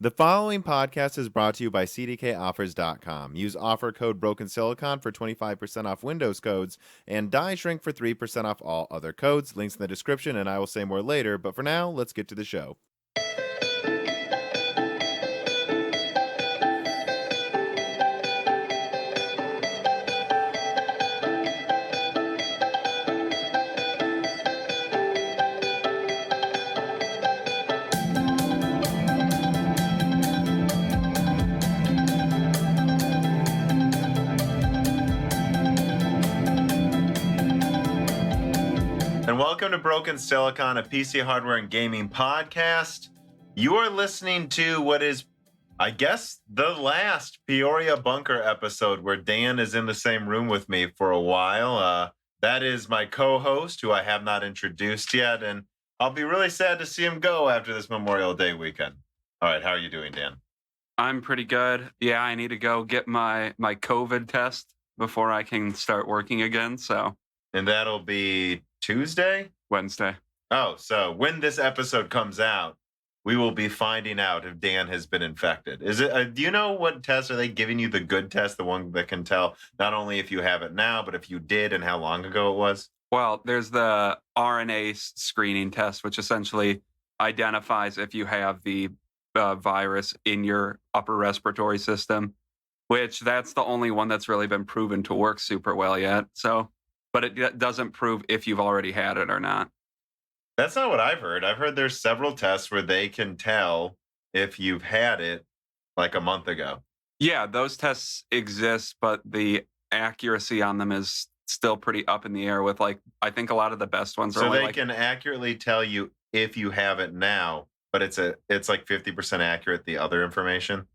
The following podcast is brought to you by CDKOffers.com. Use offer code BrokenSilicon for 25% off Windows codes and Die Shrink for 3% off all other codes. Links in the description, and I will say more later. But for now, let's get to the show. And welcome to Broken Silicon, a PC hardware and gaming podcast. You are listening to what is, I guess, the last Peoria Bunker episode where Dan is in the same room with me for a while. That is my co-host, who I have not introduced yet, and I'll be really sad to see him go after this Memorial Day weekend. All right, how are you doing, Dan? I'm pretty good. Yeah, I need to go get my COVID test before I can start working again, so. And that'll be Tuesday? Wednesday. Oh, so when this episode comes out, we will be finding out if Dan has been infected. Is it? Do you know what test are they giving you? The good test, the one that can tell not only if you have it now, but if you did and how long ago it was? Well, there's the RNA screening test, which essentially identifies if you have the virus in your upper respiratory system, which that's the only one that's really been proven to work super well yet. So, but it doesn't prove if you've already had it or not. That's not what I've heard. I've heard there's several tests where they can tell if you've had it like a month ago. Yeah, those tests exist, but the accuracy on them is still pretty up in the air with, like, I think a lot of the best ones are so only they can accurately tell you if you have it now, but it's like 50% accurate, the other information.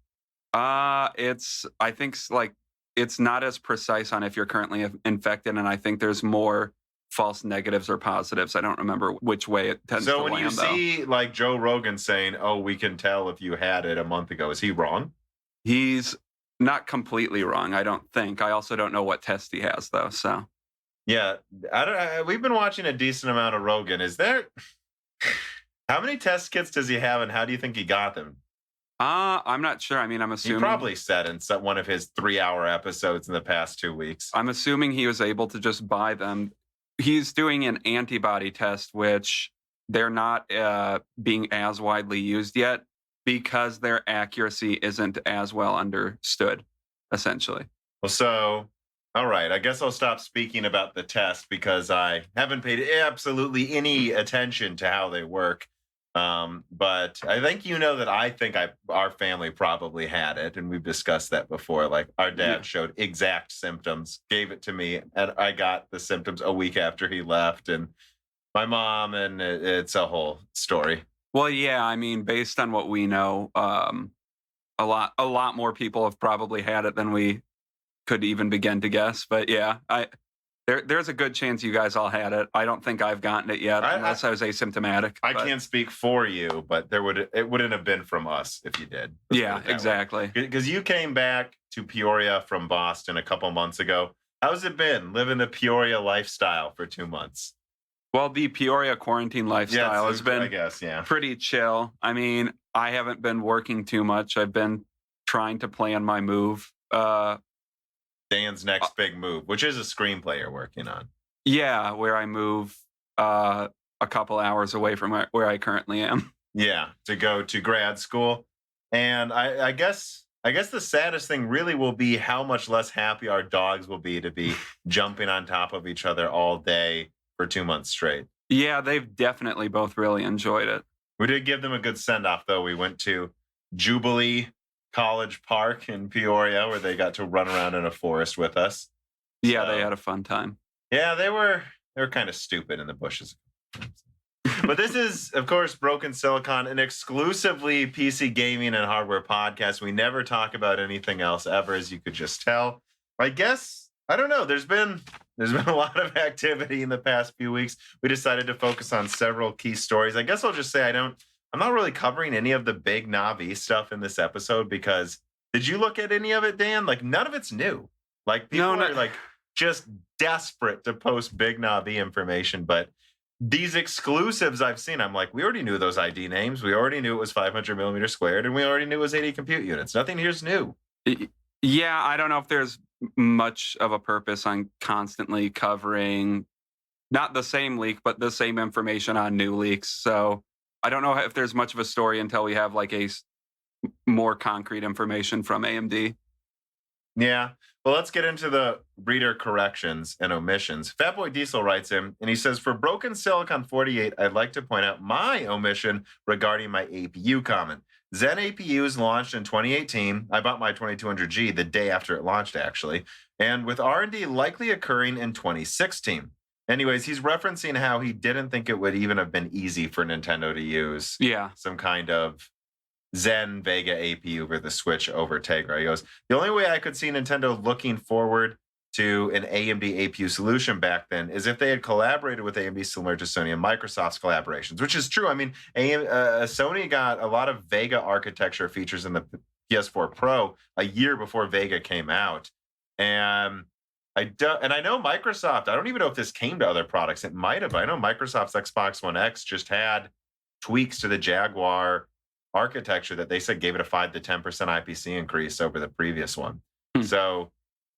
It's not as precise on if you're currently infected, and I think there's more false negatives or positives. I don't remember which way it tends to land. So when you see like Joe Rogan saying, "Oh, we can tell if you had it a month ago," is he wrong? He's not completely wrong, I don't think. I also don't know what test he has, though. So yeah, we've been watching a decent amount of Rogan. Is there? How many test kits does he have, and how do you think he got them? I'm not sure. I mean, I'm assuming... He probably said in one of his 3-hour episodes in the past 2 weeks. I'm assuming he was able to just buy them. He's doing an antibody test, which they're not being as widely used yet because their accuracy isn't as well understood, essentially. Well, so, all right. I guess I'll stop speaking about the test because I haven't paid absolutely any attention to how they work. But I think that I think our family probably had it, and we've discussed that before. Like our dad showed exact symptoms, gave it to me, and I got the symptoms a week after he left, and my mom, and it's a whole story. Well, yeah, I mean, based on what we know, a lot more people have probably had it than we could even begin to guess. But yeah, There's a good chance you guys all had it. I don't think I've gotten it yet, unless I was asymptomatic. I can't speak for you, but it wouldn't have been from us if you did. Yeah, exactly. Because you came back to Peoria from Boston a couple months ago. How's it been living the Peoria lifestyle for 2 months? Well, the Peoria quarantine lifestyle has been, I guess, pretty chill. I mean, I haven't been working too much. I've been trying to plan my move. Dan's next big move, which is a screenplay you're working on. Yeah, where I move a couple hours away from where I currently am. Yeah, to go to grad school. And I guess the saddest thing really will be how much less happy our dogs will be to be jumping on top of each other all day for 2 months straight. Yeah, they've definitely both really enjoyed it. We did give them a good send-off, though. We went to Jubilee College Park in Peoria, where they got to run around in a forest with us. Yeah, they had a fun time. Yeah, they were kind of stupid in the bushes. But this is, of course, Broken Silicon, an exclusively PC gaming and hardware podcast. We never talk about anything else ever, as you could just tell. I guess, I don't know. There's been a lot of activity in the past few weeks. We decided to focus on several key stories. I guess I'll just say I'm not really covering any of the big Navi stuff in this episode because did you look at any of it, Dan? Like none of it's new. Like people are like just desperate to post big Navi information, but these exclusives I've seen, I'm like, we already knew those ID names. We already knew it was 500 millimeter squared, and we already knew it was 80 compute units. Nothing here's new. Yeah, I don't know if there's much of a purpose on constantly covering not the same leak, but the same information on new leaks. So I don't know if there's much of a story until we have like a more concrete information from AMD. Yeah. Well, let's get into the reader corrections and omissions. Fatboy Diesel writes in, and he says, for Broken Silicon 48, I'd like to point out my omission regarding my APU comment. Zen APUs launched in 2018. I bought my 2200G the day after it launched, actually, and with R&D likely occurring in 2016. Anyways, he's referencing how he didn't think it would even have been easy for Nintendo to use some kind of Zen Vega APU for the Switch over Tegra. He goes, the only way I could see Nintendo looking forward to an AMD APU solution back then is if they had collaborated with AMD similar to Sony and Microsoft's collaborations, which is true. I mean, Sony got a lot of Vega architecture features in the PS4 Pro a year before Vega came out. And I know Microsoft, I don't even know if this came to other products. It might have. I know Microsoft's Xbox One X just had tweaks to the Jaguar architecture that they said gave it a 5 to 10% IPC increase over the previous one. So,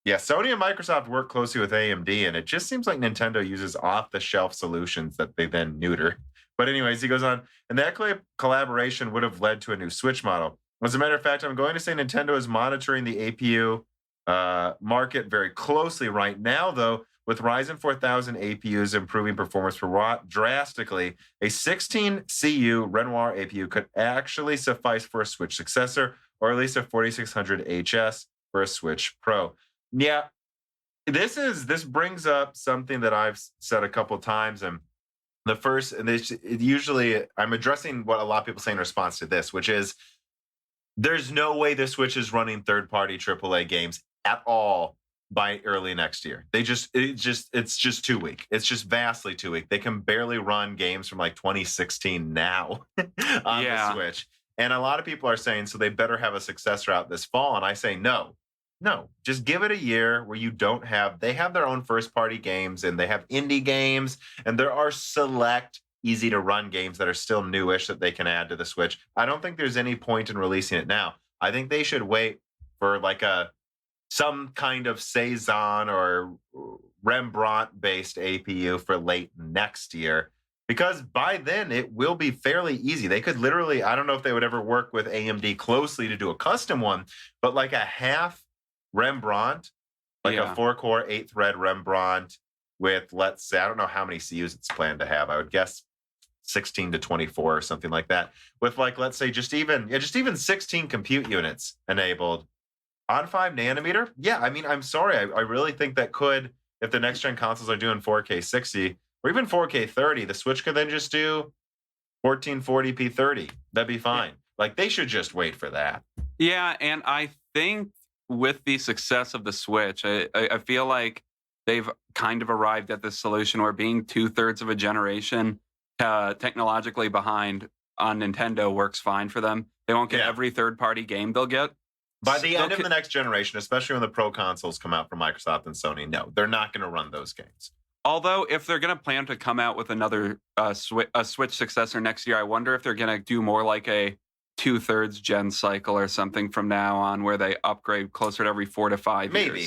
yeah, Sony and Microsoft work closely with AMD, and it just seems like Nintendo uses off-the-shelf solutions that they then neuter. But anyways, he goes on, and that collaboration would have led to a new Switch model. As a matter of fact, I'm going to say Nintendo is monitoring the APU market very closely right now, though, with Ryzen 4000 APUs improving performance per watt drastically, a 16 CU Renoir APU could actually suffice for a Switch successor, or at least a 4600 HS for a Switch Pro. Yeah, this brings up something that I've said a couple times, and usually I'm addressing what a lot of people say in response to this, which is there's no way the Switch is running third-party AAA games at all by early next year. It's just too weak. It's just vastly too weak. They can barely run games from like 2016 now on the Switch. And a lot of people are saying, so they better have a successor out this fall. And I say, no, just give it a year where they have their own first party games and they have indie games, and there are select easy to run games that are still newish that they can add to the Switch. I don't think there's any point in releasing it now. I think they should wait for like some kind of Cezanne or Rembrandt-based APU for late next year, because by then it will be fairly easy. They could literally, I don't know if they would ever work with AMD closely to do a custom one, but like a half Rembrandt, like a 4-core, 8-thread Rembrandt with, let's say, I don't know how many CUs it's planned to have. I would guess 16 to 24 or something like that. With like, let's say just even 16 compute units enabled on 5 nanometer. Yeah, I mean, I'm sorry. I really think that could, if the next gen consoles are doing 4K 60 or even 4K 30, the Switch could then just do 1440p 30. That'd be fine. Like, they should just wait for that. Yeah, and I think with the success of the Switch, I feel like they've kind of arrived at this solution where being 2/3 of a generation technologically behind on Nintendo works fine for them. They won't get every third-party game they'll get. By the end of the next generation, especially when the Pro consoles come out from Microsoft and Sony, no, they're not going to run those games. Although, if they're going to plan to come out with another Switch successor next year, I wonder if they're going to do more like a 2/3 gen cycle or something from now on, where they upgrade closer to every 4 to 5 years. Maybe.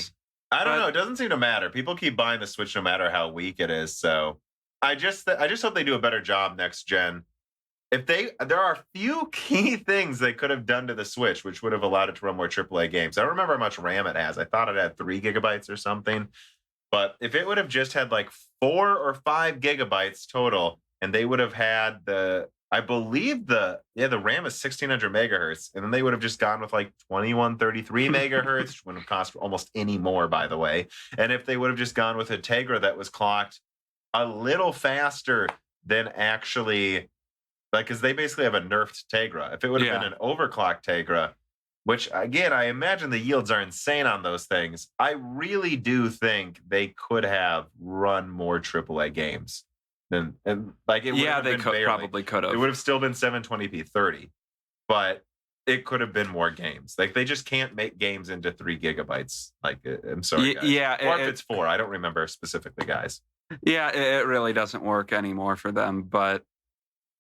I don't know. It doesn't seem to matter. People keep buying the Switch no matter how weak it is. So I just hope they do a better job next gen. There are a few key things they could have done to the Switch, which would have allowed it to run more AAA games. I don't remember how much RAM it has. I thought it had 3 gigabytes or something. But if it would have just had like 4 or 5 gigabytes total, and they would have had I believe the RAM is 1600 megahertz, and then they would have just gone with like 2133 megahertz, which wouldn't have cost almost any more, by the way. And if they would have just gone with a Tegra that was clocked a little faster than actually, like, because they basically have a nerfed Tegra. If it would have been an overclocked Tegra, which, again, I imagine the yields are insane on those things, I really do think they could have run more AAA games. And like, it would have been probably could have. It would have still been 720p 30, but it could have been more games. Like, they just can't make games into 3 gigabytes. Like, I'm sorry, guys. Yeah. Or if it's 4, I don't remember specifically, guys. Yeah, it really doesn't work anymore for them, but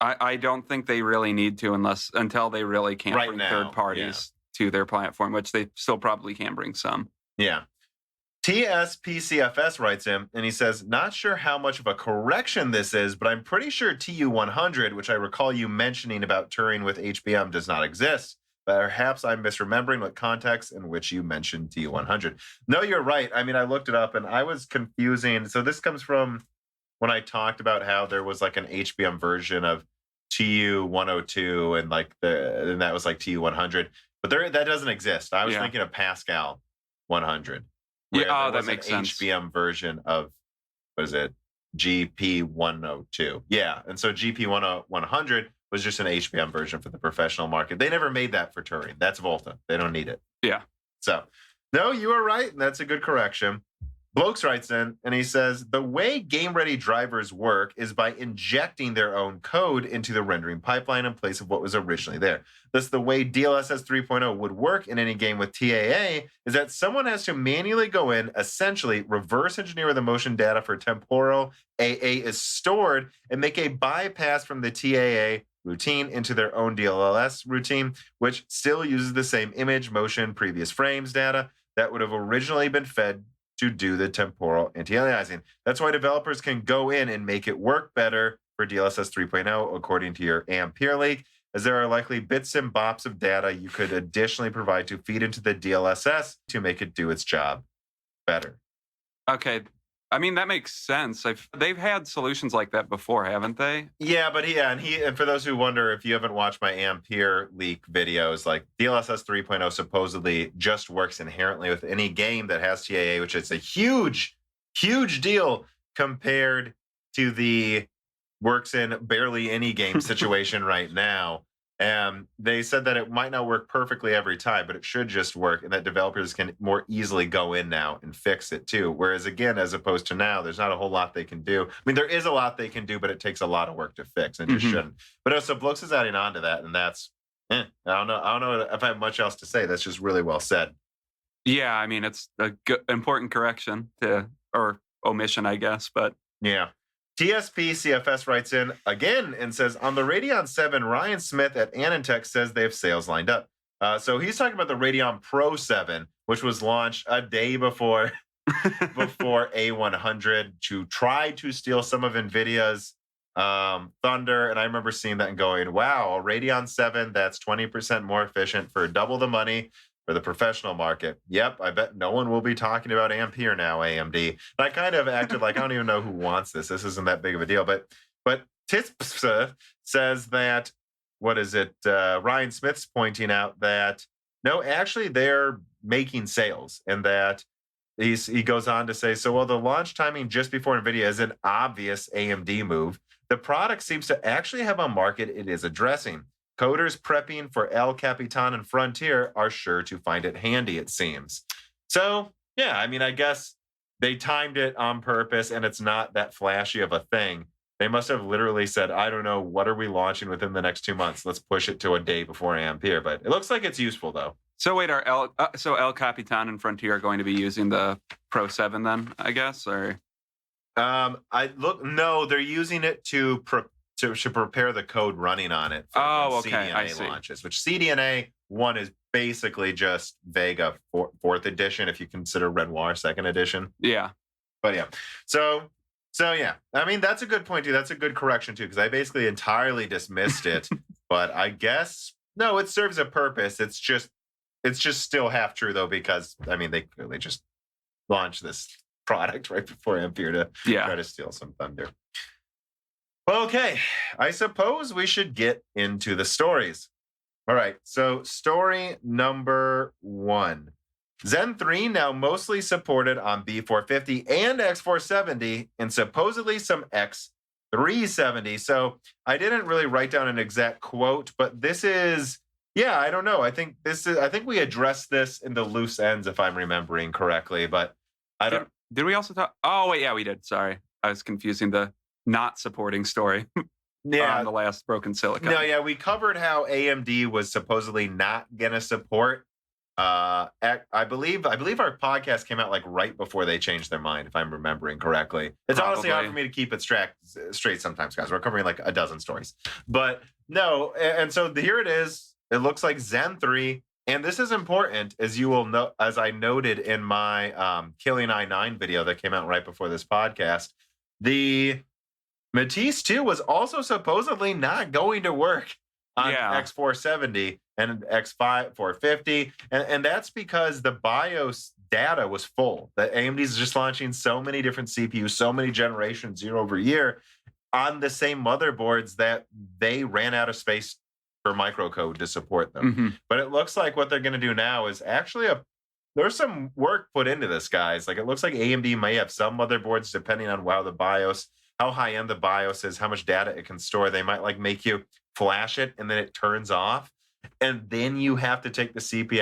I don't think they really need to until they really can't Right bring now, third parties to their platform, which they still probably can bring some. Yeah. TSPCFS writes in and he says, not sure how much of a correction this is, but I'm pretty sure TU100, which I recall you mentioning about Turing with HBM, does not exist. Perhaps I'm misremembering what context in which you mentioned TU100. No, you're right. I mean, I looked it up and I was confusing. So this comes from when I talked about how there was like an HBM version of TU102 and and that was like TU100, but that doesn't exist. I was thinking of Pascal 100. Yeah, that makes sense. HBM version of, what is it? GP102. Yeah. And so GP100 was just an HBM version for the professional market. They never made that for Turing. That's Volta. They don't need it. Yeah. So, no, you are right. And that's a good correction. Blokes writes in and he says, the way game-ready drivers work is by injecting their own code into the rendering pipeline in place of what was originally there. Thus, the way DLSS 3.0 would work in any game with TAA is that someone has to manually go in, essentially reverse engineer the motion data for temporal AA is stored and make a bypass from the TAA routine into their own DLSS routine, which still uses the same image, motion, previous frames data that would have originally been fed to do the temporal anti-aliasing. That's why developers can go in and make it work better for DLSS 3.0, according to your Ampere leak, as there are likely bits and bops of data you could additionally provide to feed into the DLSS to make it do its job better. Okay. I mean, that makes sense. They've had solutions like that before, haven't they? Yeah, but and for those who wonder, if you haven't watched my Ampere leak videos, like DLSS 3.0 supposedly just works inherently with any game that has TAA, which is a huge, huge deal compared to the works in barely any game situation right now. And they said that it might not work perfectly every time, but it should just work, and that developers can more easily go in now and fix it too. Whereas again, as opposed to now, there's not a whole lot they can do. I mean, there is a lot they can do, but it takes a lot of work to fix, and just shouldn't. But also, Blokes is adding on to that, and that's I don't know if I have much else to say. That's just really well said. Yeah, I mean, it's a important correction or omission, I guess, but yeah. TSP CFS writes in again and says, on the Radeon 7, Ryan Smith at Anantech says they have sales lined up. So he's talking about the Radeon Pro 7, which was launched a day before A100 to try to steal some of NVIDIA's thunder. And I remember seeing that and going, wow, a Radeon 7 that's 20% more efficient for double the money for the professional market. Yep, I bet no one will be talking about Ampere now, AMD. And I kind of acted like I don't even know who wants this. This isn't that big of a deal. But Titspsa says that, what is it? Ryan Smith's pointing out that, no, actually they're making sales, and that he goes on to say, so while the launch timing just before NVIDIA is an obvious AMD move, the product seems to actually have a market it is addressing. Coders prepping for El Capitan and Frontier are sure to find it handy, it seems. So, yeah, I mean, I guess they timed it on purpose, and it's not that flashy of a thing. They must have literally said, I don't know, what are we launching within the next 2 months? Let's push it to a day before Ampere. But it looks like it's useful, though. So wait, so El Capitan and Frontier are going to be using the Pro 7 then, I guess? Or no, they're using it to prepare the code running on it for CDNA launches, which CDNA 1 is basically just Vega 4th edition, if you consider Renoir 2nd edition. Yeah. But yeah. So yeah. I mean, that's a good point, too. That's a good correction, too, because I basically entirely dismissed it. But I guess, no, it serves a purpose. It's just still half true, though, because, I mean, they clearly just launched this product right before Ampere to try to steal some thunder. Okay, I suppose we should get into the stories. All right, so story number 1. Zen 3 now mostly supported on B450 and X470 and supposedly some X370. So I didn't really write down an exact quote, but this is, I don't know. I think we addressed this in the loose ends, if I'm remembering correctly, but I don't. Did we also talk? Oh, wait, yeah, we did. Sorry. I was confusing the not supporting story on the last Broken Silicon. No, yeah, we covered how AMD was supposedly not going to support I believe our podcast came out like right before they changed their mind, if I'm remembering correctly. It's honestly hard for me to keep it straight sometimes, guys. We're covering like a dozen stories, but no. And so here it is. It looks like Zen 3, and this is important, as you will know, as I noted in my Killing i9 video that came out right before this podcast. The Matisse 2 was also supposedly not going to work on X470 and X450, and that's because the BIOS data was full. That AMD's just launching so many different CPUs, so many generations year over year on the same motherboards that they ran out of space for microcode to support them. Mm-hmm. But it looks like what they're going to do now is actually there's some work put into this, guys. Like, it looks like AMD may have some motherboards, depending on how high end the BIOS is, how much data it can store. They might like make you flash it and then it turns off. And then you have to take the CPU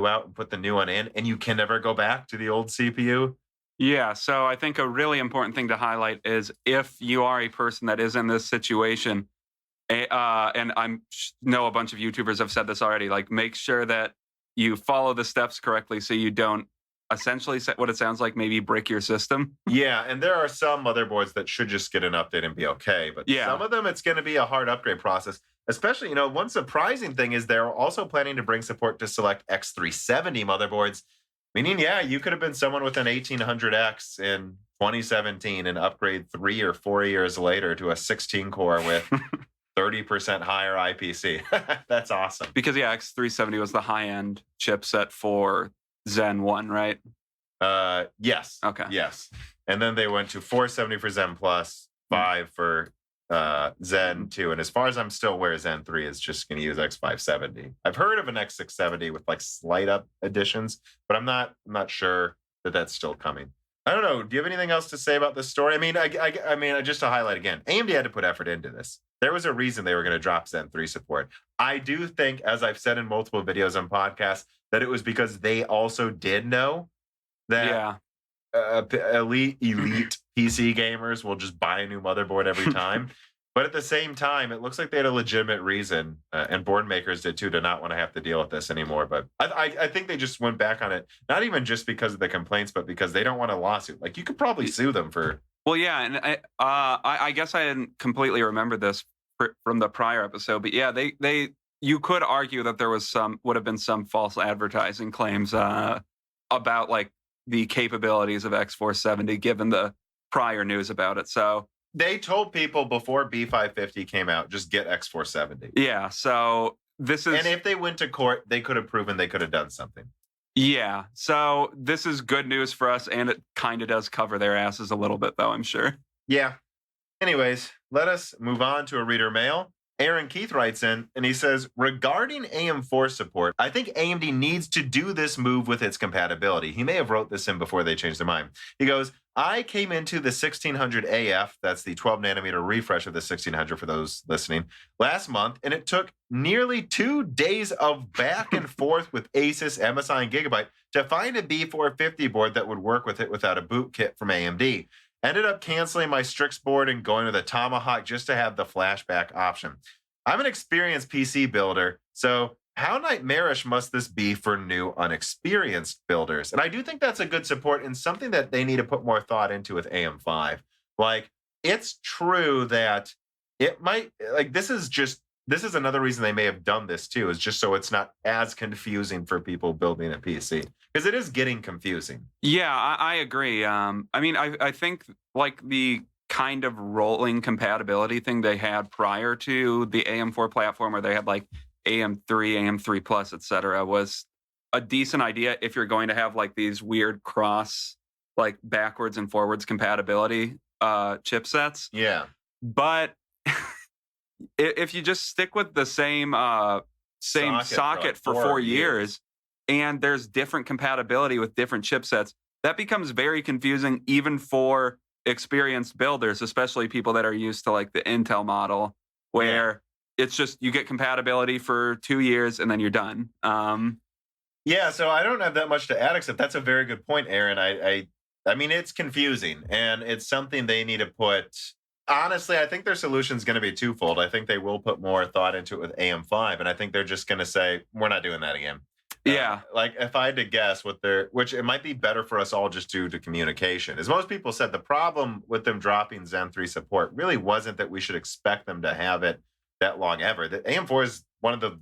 out and put the new one in, and you can never go back to the old CPU. Yeah, so I think a really important thing to highlight is if you are a person that is in this situation, and I know a bunch of YouTubers have said this already, like, make sure that you follow the steps correctly so you don't essentially set what it sounds like, maybe break your system. Yeah, and there are some motherboards that should just get an update and be okay, but some of them, it's going to be a hard upgrade process. Especially, one surprising thing is they're also planning to bring support to select X370 motherboards, meaning, you could have been someone with an 1800X in 2017 and upgrade 3 or 4 years later to a 16 core with 30% higher IPC. That's awesome. Because X370 was the high-end chipset for Zen 1, right? Yes. Okay. Yes. And then they went to 470 for Zen Plus, 5 for Zen 2. And as far as I'm still aware, Zen 3 is just going to use X570. I've heard of an X670 with like slight up additions, but I'm not sure that that's still coming. I don't know. Do you have anything else to say about this story? I mean, just to highlight again, AMD had to put effort into this. There was a reason they were going to drop Zen 3 support. I do think, as I've said in multiple videos and podcasts, that it was because they also did know that elite PC gamers will just buy a new motherboard every time. But at the same time, it looks like they had a legitimate reason, and board makers did too, to not want to have to deal with this anymore. But I think they just went back on it, not even just because of the complaints, but because they don't want a lawsuit. Like, you could probably sue them for... Well, yeah, and I guess I didn't completely remember this from the prior episode, but you could argue that there would have been some false advertising claims about like the capabilities of X470 given the prior news about it. So they told people before B550 came out, just get X470. Yeah, so this is... And if they went to court, they could have proven they could have done something. Yeah, so this is good news for us, and it kind of does cover their asses a little bit, though, I'm sure. Yeah. Anyways, let us move on to a reader mail. Aaron Keith writes in, and he says, regarding AM4 support, I think AMD needs to do this move with its compatibility. He may have wrote this in before they changed their mind. He goes, I came into the 1600 AF, that's the 12 nanometer refresh of the 1600 for those listening, last month, and it took nearly 2 days of back and forth with Asus, MSI, and Gigabyte to find a B450 board that would work with it without a boot kit from AMD. Ended up canceling my Strix board and going with a Tomahawk just to have the flashback option. I'm an experienced PC builder, so how nightmarish must this be for new, unexperienced builders? And I do think that's a good support and something that they need to put more thought into with AM5. Like, it's true that it might, like, this is another reason they may have done this too, is just so it's not as confusing for people building a PC. Because it is getting confusing. Yeah, I agree. I think like the kind of rolling compatibility thing they had prior to the AM4 platform, where they had like AM3, AM3 Plus, etc., was a decent idea if you're going to have like these weird cross, like backwards and forwards compatibility chipsets. Yeah. But if you just stick with the same socket for 4 years, and there's different compatibility with different chipsets, that becomes very confusing even for experienced builders, especially people that are used to like the Intel model, where it's just you get compatibility for 2 years and then you're done. Yeah, so I don't have that much to add, except that's a very good point, Aaron. I mean, it's confusing, and it's something they need to put... Honestly, I think their solution is going to be twofold. I think they will put more thought into it with AM5, and I think they're just going to say, we're not doing that again. Yeah. Like if I had to guess which it might be better for us all just due to communication. As most people said, the problem with them dropping Zen 3 support really wasn't that we should expect them to have it that long ever. The AM4 is one of the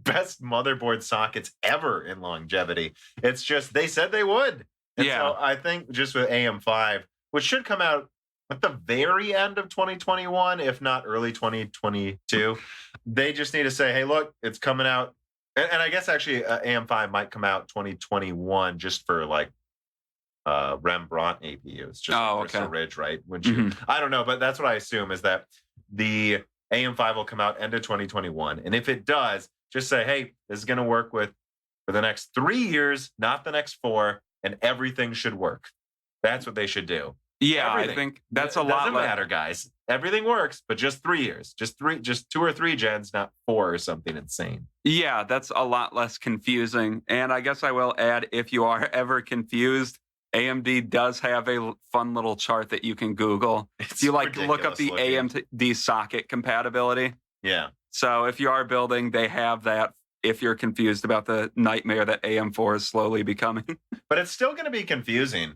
best motherboard sockets ever in longevity. It's just, they said they would. And so I think just with AM5, which should come out at the very end of 2021, if not early 2022, they just need to say, hey, look, it's coming out. And I guess actually AM5 might come out 2021 just for like Rembrandt APUs, just for Crystal Ridge, right? I don't know, but that's what I assume is that the AM5 will come out end of 2021. And if it does, just say, hey, this is going to work for the next 3 years, not the next 4, and everything should work. That's what they should do. Yeah, everything. I think that's a lot. Doesn't matter, guys. Everything works, but just 3 years, just 2 or 3 gens, not 4 or something insane. Yeah, that's a lot less confusing. And I guess I will add, if you are ever confused, AMD does have a fun little chart that you can Google. If you like to look up the AMD socket compatibility. Yeah. So if you are building, they have that. If you're confused about the nightmare that AM4 is slowly becoming. But it's still going to be confusing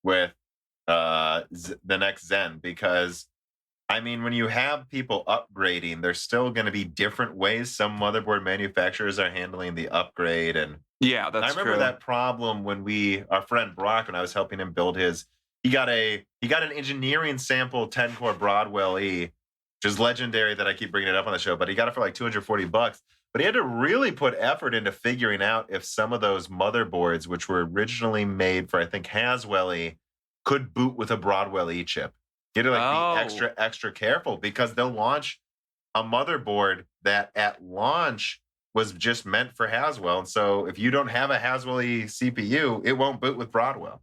with the next Zen, because I mean, when you have people upgrading, there's still going to be different ways some motherboard manufacturers are handling the upgrade. And yeah, that's true. I remember that problem when our friend Brock, when I was helping him build he got an engineering sample 10-core Broadwell E, which is legendary that I keep bringing it up on the show, but he got it for like $240. But he had to really put effort into figuring out if some of those motherboards, which were originally made for, I think, Haswell E, could boot with a Broadwell E chip. You had to be extra careful, because they'll launch a motherboard that at launch was just meant for Haswell. And so if you don't have a Haswell E CPU, it won't boot with Broadwell.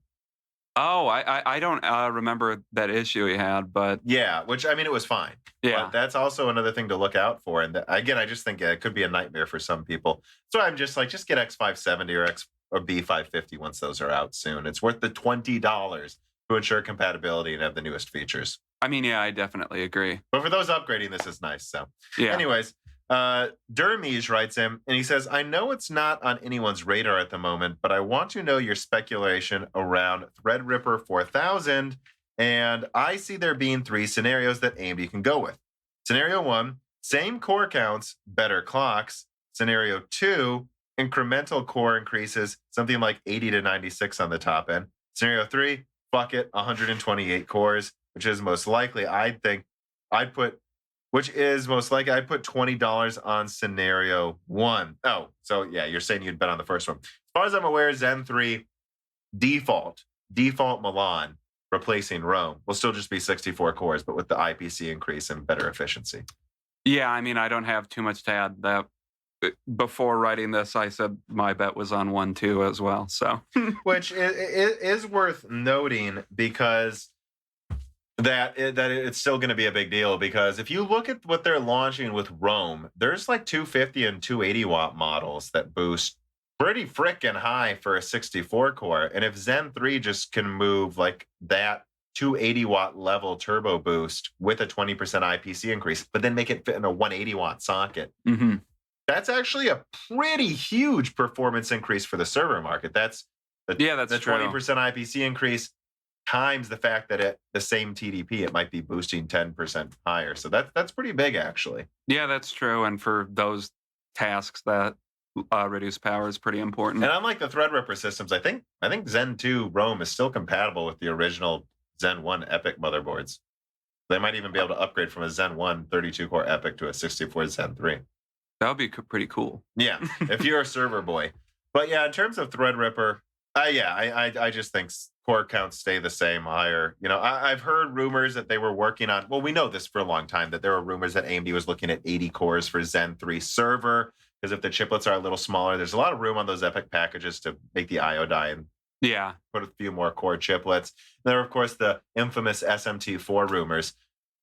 Oh, I don't remember that issue he had, but yeah, which I mean, it was fine. Yeah, but that's also another thing to look out for. And again, I just think it could be a nightmare for some people. So I'm just like, just get X570 or B550 once those are out soon. It's worth the $20 to ensure compatibility and have the newest features. I mean, yeah, I definitely agree. But for those upgrading, this is nice. So, yeah. Anyways, Dermige writes him, and he says, I know it's not on anyone's radar at the moment, but I want to know your speculation around Threadripper 4000, and I see there being 3 scenarios that AMD can go with. Scenario 1, same core counts, better clocks. Scenario 2, incremental core increases, something like 80 to 96 on the top end. Scenario 3, fuck it, 128 cores, which is most likely, I'd put $20 on scenario 1. Oh, so yeah, you're saying you'd bet on the first one. As far as I'm aware, Zen 3 default Milan replacing Rome will still just be 64 cores, but with the IPC increase and better efficiency. Yeah, I mean, I don't have too much to add. That before writing this, I said my bet was on 1 too as well. So, which is worth noting, because that it's still going to be a big deal, because if you look at what they're launching with Rome, there's like 250 and 280 watt models that boost pretty frickin' high for a 64 core. And if Zen 3 just can move like that 280 watt level turbo boost with a 20% IPC increase, but then make it fit in a 180 watt socket, that's actually a pretty huge performance increase for the server market. That's the 20% IPC increase times the fact that at the same TDP, it might be boosting 10% higher. So that's pretty big, actually. Yeah, that's true. And for those tasks, that reduced power is pretty important. And unlike the Threadripper systems, I think Zen 2 Rome is still compatible with the original Zen 1 Epic motherboards. They might even be able to upgrade from a Zen 1 32-core Epic to a 64 Zen 3. That would be pretty cool. Yeah, if you're a server boy. But yeah, in terms of Threadripper, I just think core counts stay the same, higher. You know, I've heard rumors that they were working on, well, we know this for a long time, that there were rumors that AMD was looking at 80 cores for Zen 3 server, because if the chiplets are a little smaller, there's a lot of room on those Epic packages to make the IO die and put a few more core chiplets. And there are, of course, the infamous SMT4 rumors,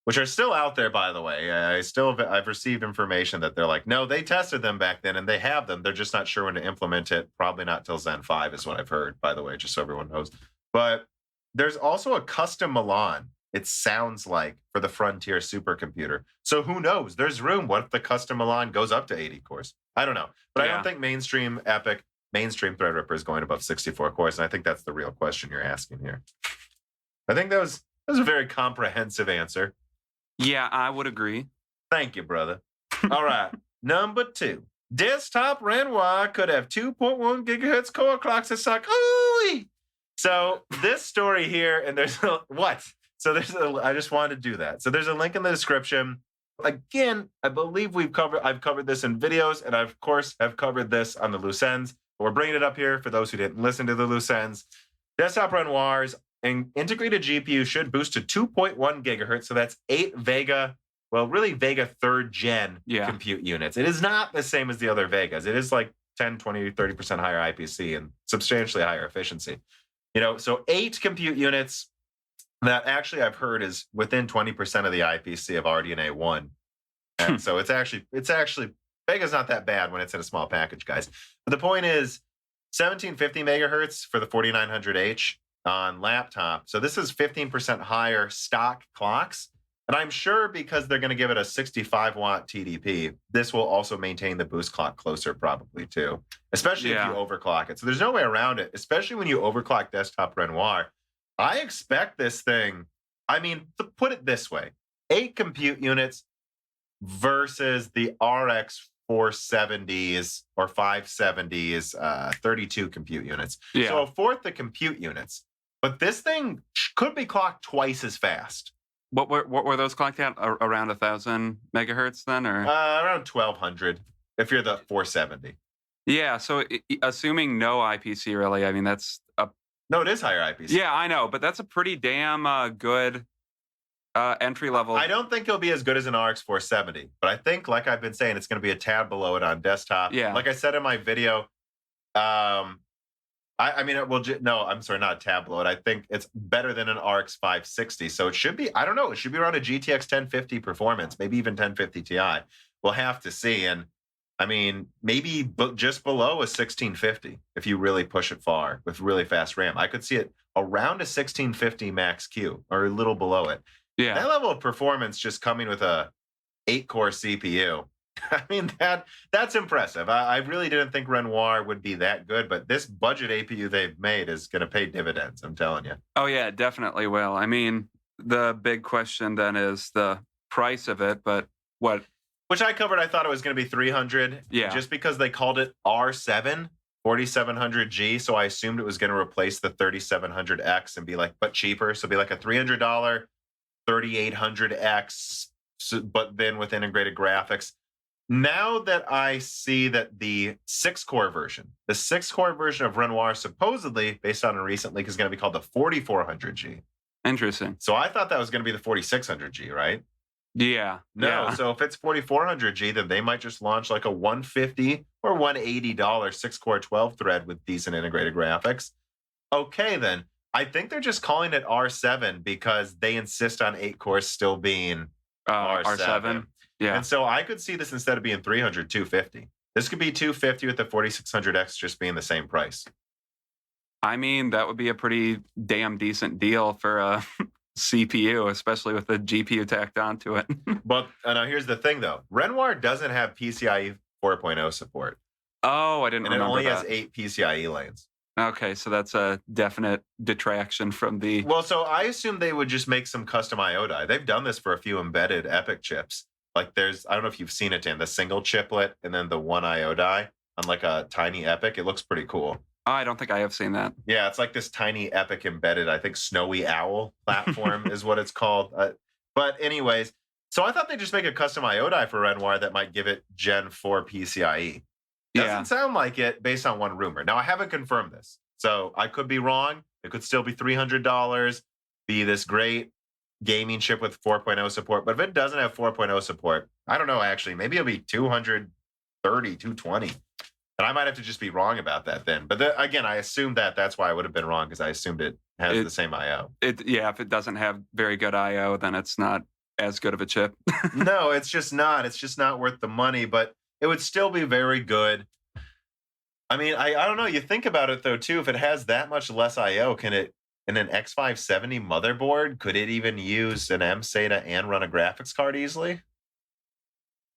which are still out there, by the way. I've received information that they're like, no, they tested them back then and they have them. They're just not sure when to implement it. Probably not till Zen 5 is what I've heard, by the way, just so everyone knows. But there's also a custom Milan it sounds like, for the Frontier supercomputer. So who knows? There's room. What if the custom Milan goes up to 80 cores? I don't know. But I don't think mainstream Threadripper is going above 64 cores. And I think that's the real question you're asking here. I think that was a very comprehensive answer. Yeah, I would agree. Thank you, brother. All right. Number 2. Desktop Renoir could have 2.1 gigahertz core clocks that suck. Ooh! So this story here, and there's what? So I just wanted to do that. So there's a link in the description. Again, I believe I've covered this in videos, and I, of course, have covered this on the loose ends. But we're bringing it up here for those who didn't listen to the loose ends. Desktop Renoir's integrated GPU should boost to 2.1 gigahertz. So that's 8 Vega, well, really Vega 3rd gen compute units. It is not the same as the other Vegas. It is like 10, 20, 30% higher IPC and substantially higher efficiency. So 8 compute units that actually I've heard is within 20% of the IPC of RDNA 1. And so it's actually Vega's not that bad when it's in a small package, guys. But the point is 1750 megahertz for the 4900H on laptop. So this is 15% higher stock clocks. And I'm sure because they're going to give it a 65 watt TDP, this will also maintain the boost clock closer probably too, especially if you overclock it. So there's no way around it, especially when you overclock desktop Renoir. I expect this thing, to put it this way, 8 compute units versus the RX 470s or 570s, 32 compute units. Yeah. So a fourth the compute units. But this thing could be clocked twice as fast. What were those clocked at? Around 1,000 megahertz then, or around 1,200 if you're the 470. Yeah. So assuming no IPC, really, that's no, it is higher IPC. Yeah, I know, but that's a pretty damn good entry level. I don't think it'll be as good as an RX 470, but I think, like I've been saying, it's going to be a tad below it on desktop. Yeah. Like I said in my video, I'm sorry, not a tab below it. I think it's better than an RX 560. So it should be, I don't know, it should be around a GTX 1050 performance, maybe even 1050 Ti. We'll have to see. And maybe just below a 1650 if you really push it far with really fast RAM. I could see it around a 1650 max Q or a little below it. Yeah. That level of performance just coming with a 8-core CPU. That's impressive. I really didn't think Renoir would be that good, but this budget APU they've made is going to pay dividends, I'm telling you. Oh, yeah, it definitely will. The big question then is the price of it, but what? Which I covered. I thought it was going to be $300. Yeah. Just because they called it R7, 4700G, so I assumed it was going to replace the 3700X and be but cheaper. So it'd be like a $300 3800X, but then with integrated graphics. Now that I see that the 6-core version of Renoir, supposedly, based on a recent leak, is going to be called the 4400G. Interesting. So I thought that was going to be the 4600G, right? Yeah. No, yeah. So if it's 4400G, then they might just launch like a $150 or $180 6-core 12-thread with decent integrated graphics. Okay, then. I think they're just calling it R7 because they insist on 8 cores still being R7. Yeah. And so I could see this, instead of being 300, 250. This could be 250 with the 4600X just being the same price. That would be a pretty damn decent deal for a CPU, especially with the GPU tacked onto it. But now here's the thing, though. Renoir doesn't have PCIe 4.0 support. Oh, I didn't remember that. And it only has 8 PCIe lanes. Okay, so that's a definite detraction from the... Well, so I assume they would just make some custom I/O die. They've done this for a few embedded EPYC chips. Like there's, I don't know if you've seen it, Dan, the single chiplet and then the one I/O die on like a tiny EPYC. It looks pretty cool. Oh, I don't think I have seen that. Yeah, it's like this tiny EPYC embedded, I think Snowy Owl platform is what it's called. But anyways, so I thought they'd just make a custom I/O die for Renoir that might give it Gen 4 PCIe. Doesn't sound like it based on one rumor. Now, I haven't confirmed this, so I could be wrong. It could still be $300, be this great gaming chip with 4.0 support. But if it doesn't have 4.0 support, I don't know, actually. Maybe it'll be 230, 220. And I might have to just be wrong about that then. But again, I assumed that's why I would have been wrong, because I assumed it has the same I/O. If it doesn't have very good I/O, then it's not as good of a chip. No, it's just not. It's just not worth the money, but it would still be very good. I don't know. You think about it, though, too. If it has that much less I/O, can it in an X570 motherboard, could it even use an M-SATA and run a graphics card easily?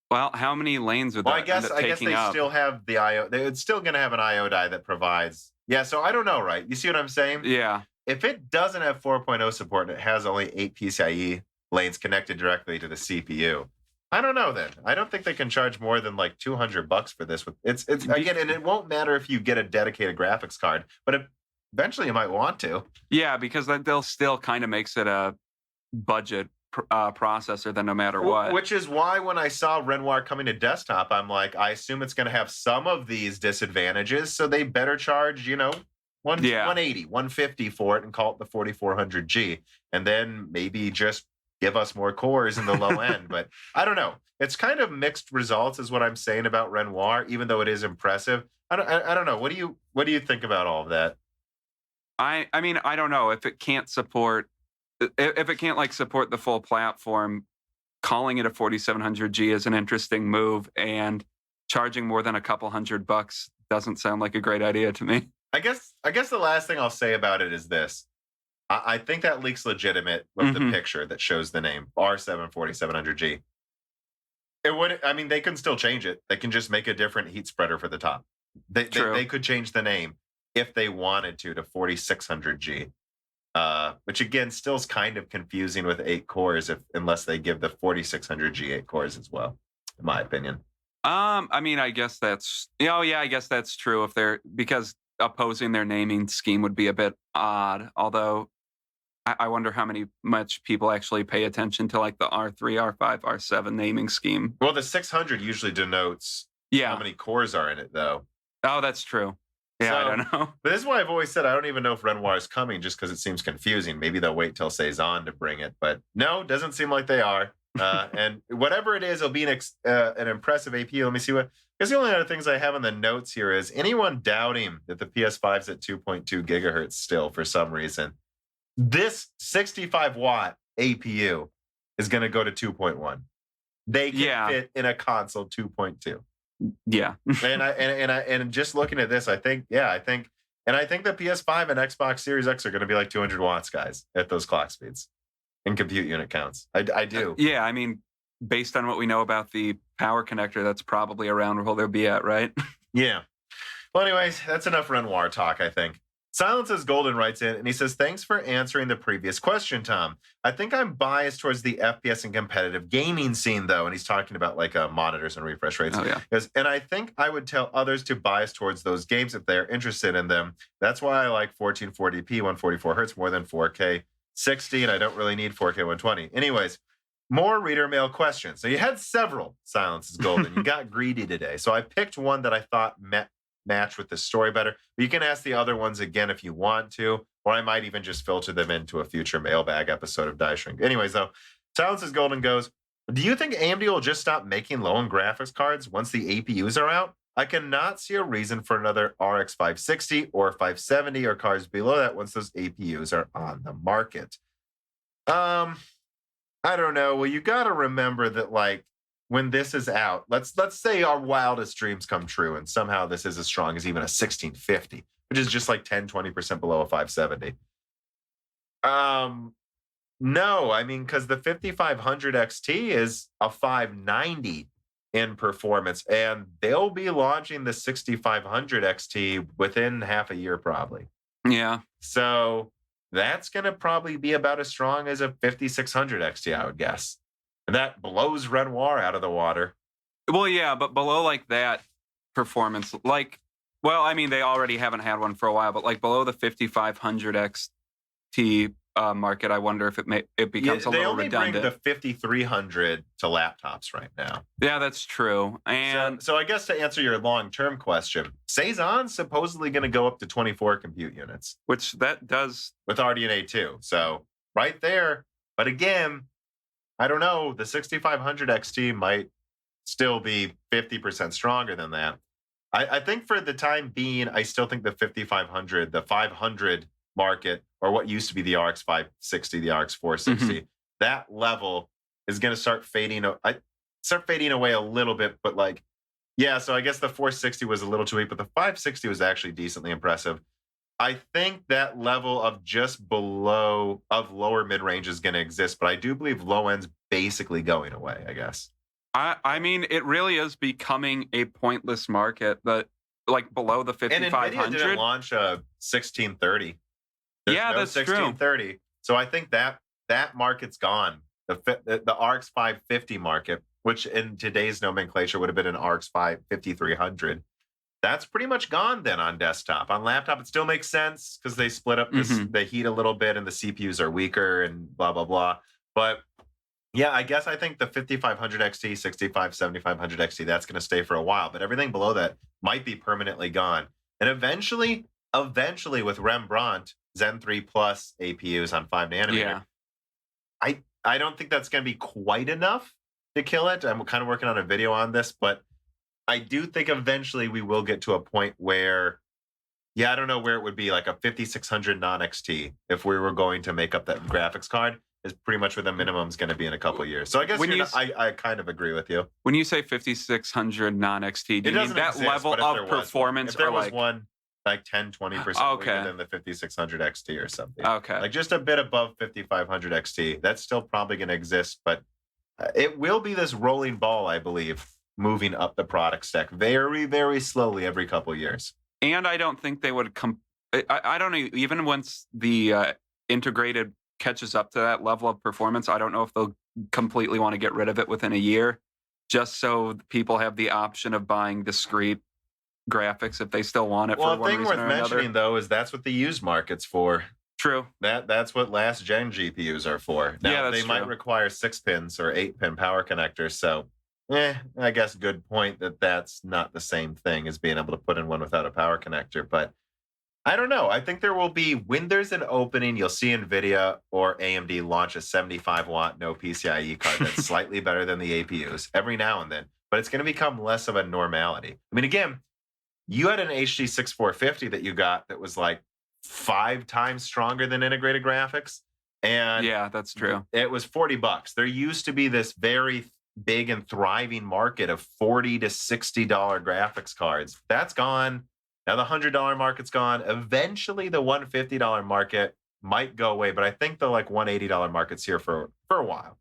Well, how many lanes would Well, that end up I guess taking they up? still have the IO. It's still going to have an IO die that provides. Yeah, so I don't know, right? You see what I'm saying? Yeah. If it doesn't have 4.0 support and it has only 8 PCIe lanes connected directly to the CPU, I don't know then. I don't think they can charge more than like $200 for this. It's again, and it won't matter if you get a dedicated graphics card, but eventually you might want to. Yeah, because that they'll still kind of makes it a budget processor then no matter what. Which is why when I saw Renoir coming to desktop, I'm like, I assume it's going to have some of these disadvantages, so they better charge, 180, 150 for it and call it the 4400G, and then maybe just give us more cores in the low end. But I don't know. It's kind of mixed results is what I'm saying about Renoir, even though it is impressive. I don't know. What do you think about all of that? I mean, I don't know if it can't support support the full platform. Calling it a 4700G is an interesting move, and charging more than a couple $100 doesn't sound like a great idea to me. I guess the last thing I'll say about it is this. I think that leak's legitimate with the picture that shows the name R7 4700G. They can still change it. They can just make a different heat spreader for the top. They could change the name if they wanted to 4600G. Which again, still is kind of confusing with 8 cores unless they give the 4600G 8 cores as well, in my opinion. I mean, I guess that's I guess that's true because opposing their naming scheme would be a bit odd. Although I wonder how much people actually pay attention to like the R3, R5, R7 naming scheme. Well, the 600 usually denotes how many cores are in it, though. Oh, that's true. Yeah, I don't know. But this is why I've always said I don't even know if Renoir is coming just because it seems confusing. Maybe they'll wait till Cezanne to bring it. But no, doesn't seem like they are. And whatever it is, it'll be an impressive APU. Let me see what... I guess the only other things I have in the notes here is anyone doubting that the PS5's at 2.2 gigahertz still for some reason. This 65-watt APU is going to go to 2.1. They can fit in a console 2.2. Yeah. and just looking at this, I think the PS5 and Xbox Series X are going to be like 200 watts, guys, at those clock speeds and compute unit counts. I do. Yeah, I mean, based on what we know about the power connector, that's probably around where they'll be at, right? Yeah. Well, anyways, that's enough Renoir talk, I think. Silence is Golden writes in, and he says, thanks for answering the previous question, Tom. I think I'm biased towards the FPS and competitive gaming scene, though. And he's talking about like monitors and refresh rates. Oh, yeah. And I think I would tell others to bias towards those games if they're interested in them. That's why I like 1440p, 144 hertz more than 4K 60, and I don't really need 4K 120. Anyways, more reader mail questions. So you had several Silence is Golden. You got greedy today. So I picked one that I thought match with the story better. But you can ask the other ones again if you want to, or I might even just filter them into a future mailbag episode of Die Shrink. Anyways, though, Silence is Golden goes, do you think AMD will just stop making low-end graphics cards once the APUs are out? I cannot see a reason for another RX 560 or 570 or cards below that once those APUs are on the market. I don't know. Well, you got to remember that, like, when this is out, let's say our wildest dreams come true and somehow this is as strong as even a 1650, which is just like 10-20% below a 570. No, I mean, because the 5500 XT is a 590 in performance, and they'll be launching the 6500 XT within half a year probably. Yeah. So that's going to probably be about as strong as a 5600 XT, I would guess. And that blows Renoir out of the water. Well, yeah, but below like that performance, like, well, I mean, they already haven't had one for a while, but like below the 5500 XT market, I wonder if it becomes a little redundant. They only bring the 5300 to laptops right now. Yeah, that's true. And so I guess to answer your long-term question, Cezanne's supposedly going to go up to 24 compute units. Which that does. With RDNA 2. So right there. But again, I don't know. The 6500 XT might still be 50% stronger than that. I think for the time being, I still think the 5500, the 500 market, or what used to be the RX 560, the RX 460, that level is going to start fading away a little bit. But like, yeah, so I guess the 460 was a little too weak, but the 560 was actually decently impressive. I think that level of just below of lower mid range is going to exist, but I do believe low end's basically going away, I guess. I mean, it really is becoming a pointless market. That like below the And Nvidia 5500. didn't launch a 1630. There's Yeah, no that's true. 1630. So I think that market's gone. The RX 550 market, which in today's nomenclature would have been an RX 5300. That's pretty much gone then on desktop. On laptop, it still makes sense because they split up the heat a little bit and the CPUs are weaker and blah, blah, blah. But yeah, I guess I think the 5500 XT, 7500 XT, that's going to stay for a while. But everything below that might be permanently gone. And eventually with Rembrandt Zen 3 Plus APUs on 5 nanometer, I don't think that's going to be quite enough to kill it. I'm kind of working on a video on this, but I do think eventually we will get to a point where, I don't know where it would be, like a 5600 non-XT, if we were going to make up that graphics card, is pretty much where the minimum is going to be in a couple of years. So I guess I kind of agree with you. When you say 5600 non-XT, do you mean that level of performance? If there was one like 10-20% weaker than the 5600 XT or something. Okay. Like just a bit above 5500 XT. That's still probably going to exist, but it will be this rolling ball, I believe, moving up the product stack very, very slowly every couple of years. And I don't think they would I don't know, even once the integrated catches up to that level of performance, I don't know if they'll completely want to get rid of it within a year, just so people have the option of buying discrete graphics if they still want it. Well, for one reason or another. Well, the thing worth mentioning, though, is that's what the used market's for. True. That's what last gen GPUs are for. Now, they might require 6 pins or 8 pin power connectors, so I guess good point that's not the same thing as being able to put in one without a power connector. But I don't know. I think there will be, when there's an opening, you'll see Nvidia or AMD launch a 75-watt no PCIe card that's slightly better than the APUs every now and then. But it's going to become less of a normality. I mean, again, you had an HD 6450 that you got that was like 5 times stronger than integrated graphics. And yeah, that's true. It was $40. There used to be this very big and thriving market of $40 to $60 graphics cards. That's gone. Now the $100 market's gone. Eventually the $150 market might go away, but I think the like $180 market's here for a while.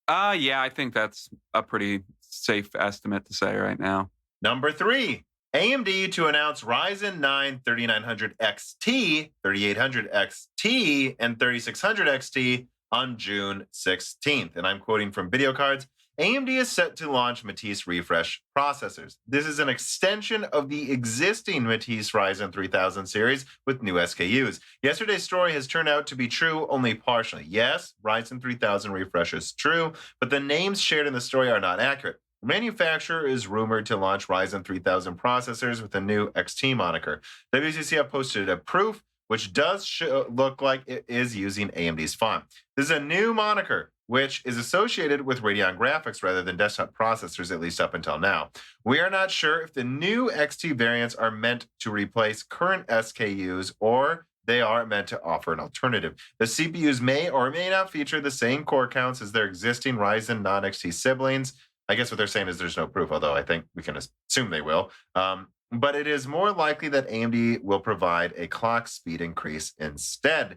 Yeah, I think that's a pretty safe estimate to say right now. Number 3, AMD to announce Ryzen 9 3900 XT, 3800 XT, and 3600 XT on June 16th. And I'm quoting from Video Cards. AMD is set to launch Matisse refresh processors. This is an extension of the existing Matisse Ryzen 3000 series with new SKUs. Yesterday's story has turned out to be true only partially. Yes, Ryzen 3000 refresh is true, but the names shared in the story are not accurate. The manufacturer is rumored to launch Ryzen 3000 processors with a new XT moniker. WCCF posted a proof, which does look like it is using AMD's font. This is a new moniker, which is associated with Radeon graphics rather than desktop processors, at least up until now. We are not sure if the new XT variants are meant to replace current SKUs or they are meant to offer an alternative. The CPUs may or may not feature the same core counts as their existing Ryzen non-XT siblings. I guess what they're saying is there's no proof, although I think we can assume they will. But it is more likely that AMD will provide a clock speed increase instead.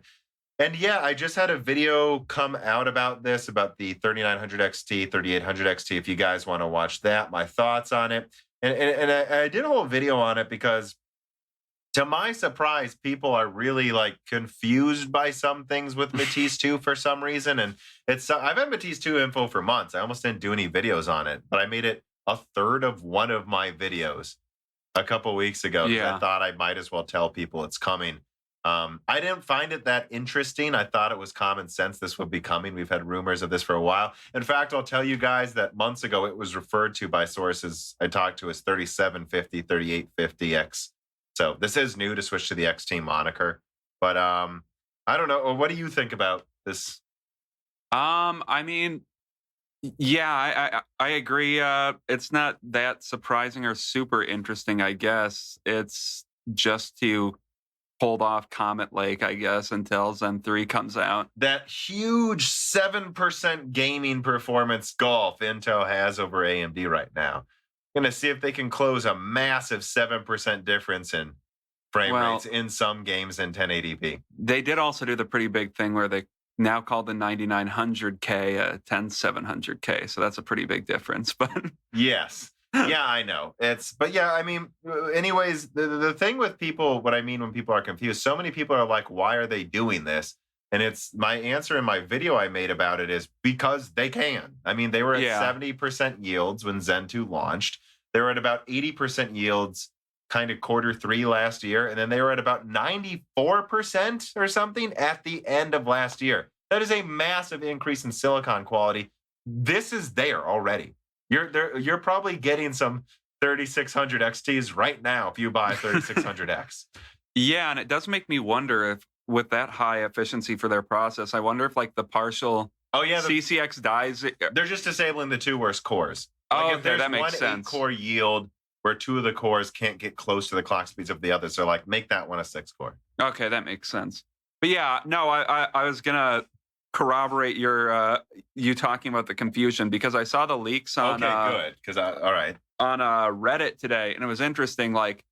And yeah, I just had a video come out about this, about the 3900 XT, 3800 XT. If you guys want to watch that, my thoughts on it. And I did a whole video on it because, to my surprise, people are really like confused by some things with Matisse 2 for some reason. And I've had Matisse 2 info for months. I almost didn't do any videos on it, but I made it a third of one of my videos a couple weeks ago. Yeah. I thought I might as well tell people it's coming. I didn't find it that interesting. I thought it was common sense this would be coming. We've had rumors of this for a while. In fact, I'll tell you guys that months ago, it was referred to by sources I talked to as 3750, 3850X. So this is new to switch to the XT moniker. But I don't know. What do you think about this? I mean, yeah, I agree. It's not that surprising or super interesting, I guess. It's just to hold off Comet Lake, I guess, until Zen 3 comes out. That huge 7% gaming performance gulf Intel has over AMD right now. Going to see if they can close a massive 7% difference in frame rates in some games in 1080p. They did also do the pretty big thing where they now call the 9900K a 10700K. So that's a pretty big difference. But yes. Yeah, I know. But yeah, I mean, anyways, the thing with people, what I mean when people are confused, so many people are like, why are they doing this? And it's my answer in my video I made about it is because they can. I mean, they were at 70% yields when Zen 2 launched. They were at about 80% yields kind of Q3 last year. And then they were at about 94% or something at the end of last year. That is a massive increase in silicon quality. This is there already. You're probably getting some 3600 XTs right now if you buy 3600X. Yeah, and it does make me wonder if with that high efficiency for their process, I wonder if like the partial CCX dies. They're just disabling the two worst cores. Like if there's that makes one sense. 8-core yield where two of the cores can't get close to the clock speeds of the other, so like make that one a 6-core. Okay, that makes sense. But yeah, no, I was gonna corroborate you talking about the confusion because I saw the leaks on good because all right on Reddit today, and it was interesting, like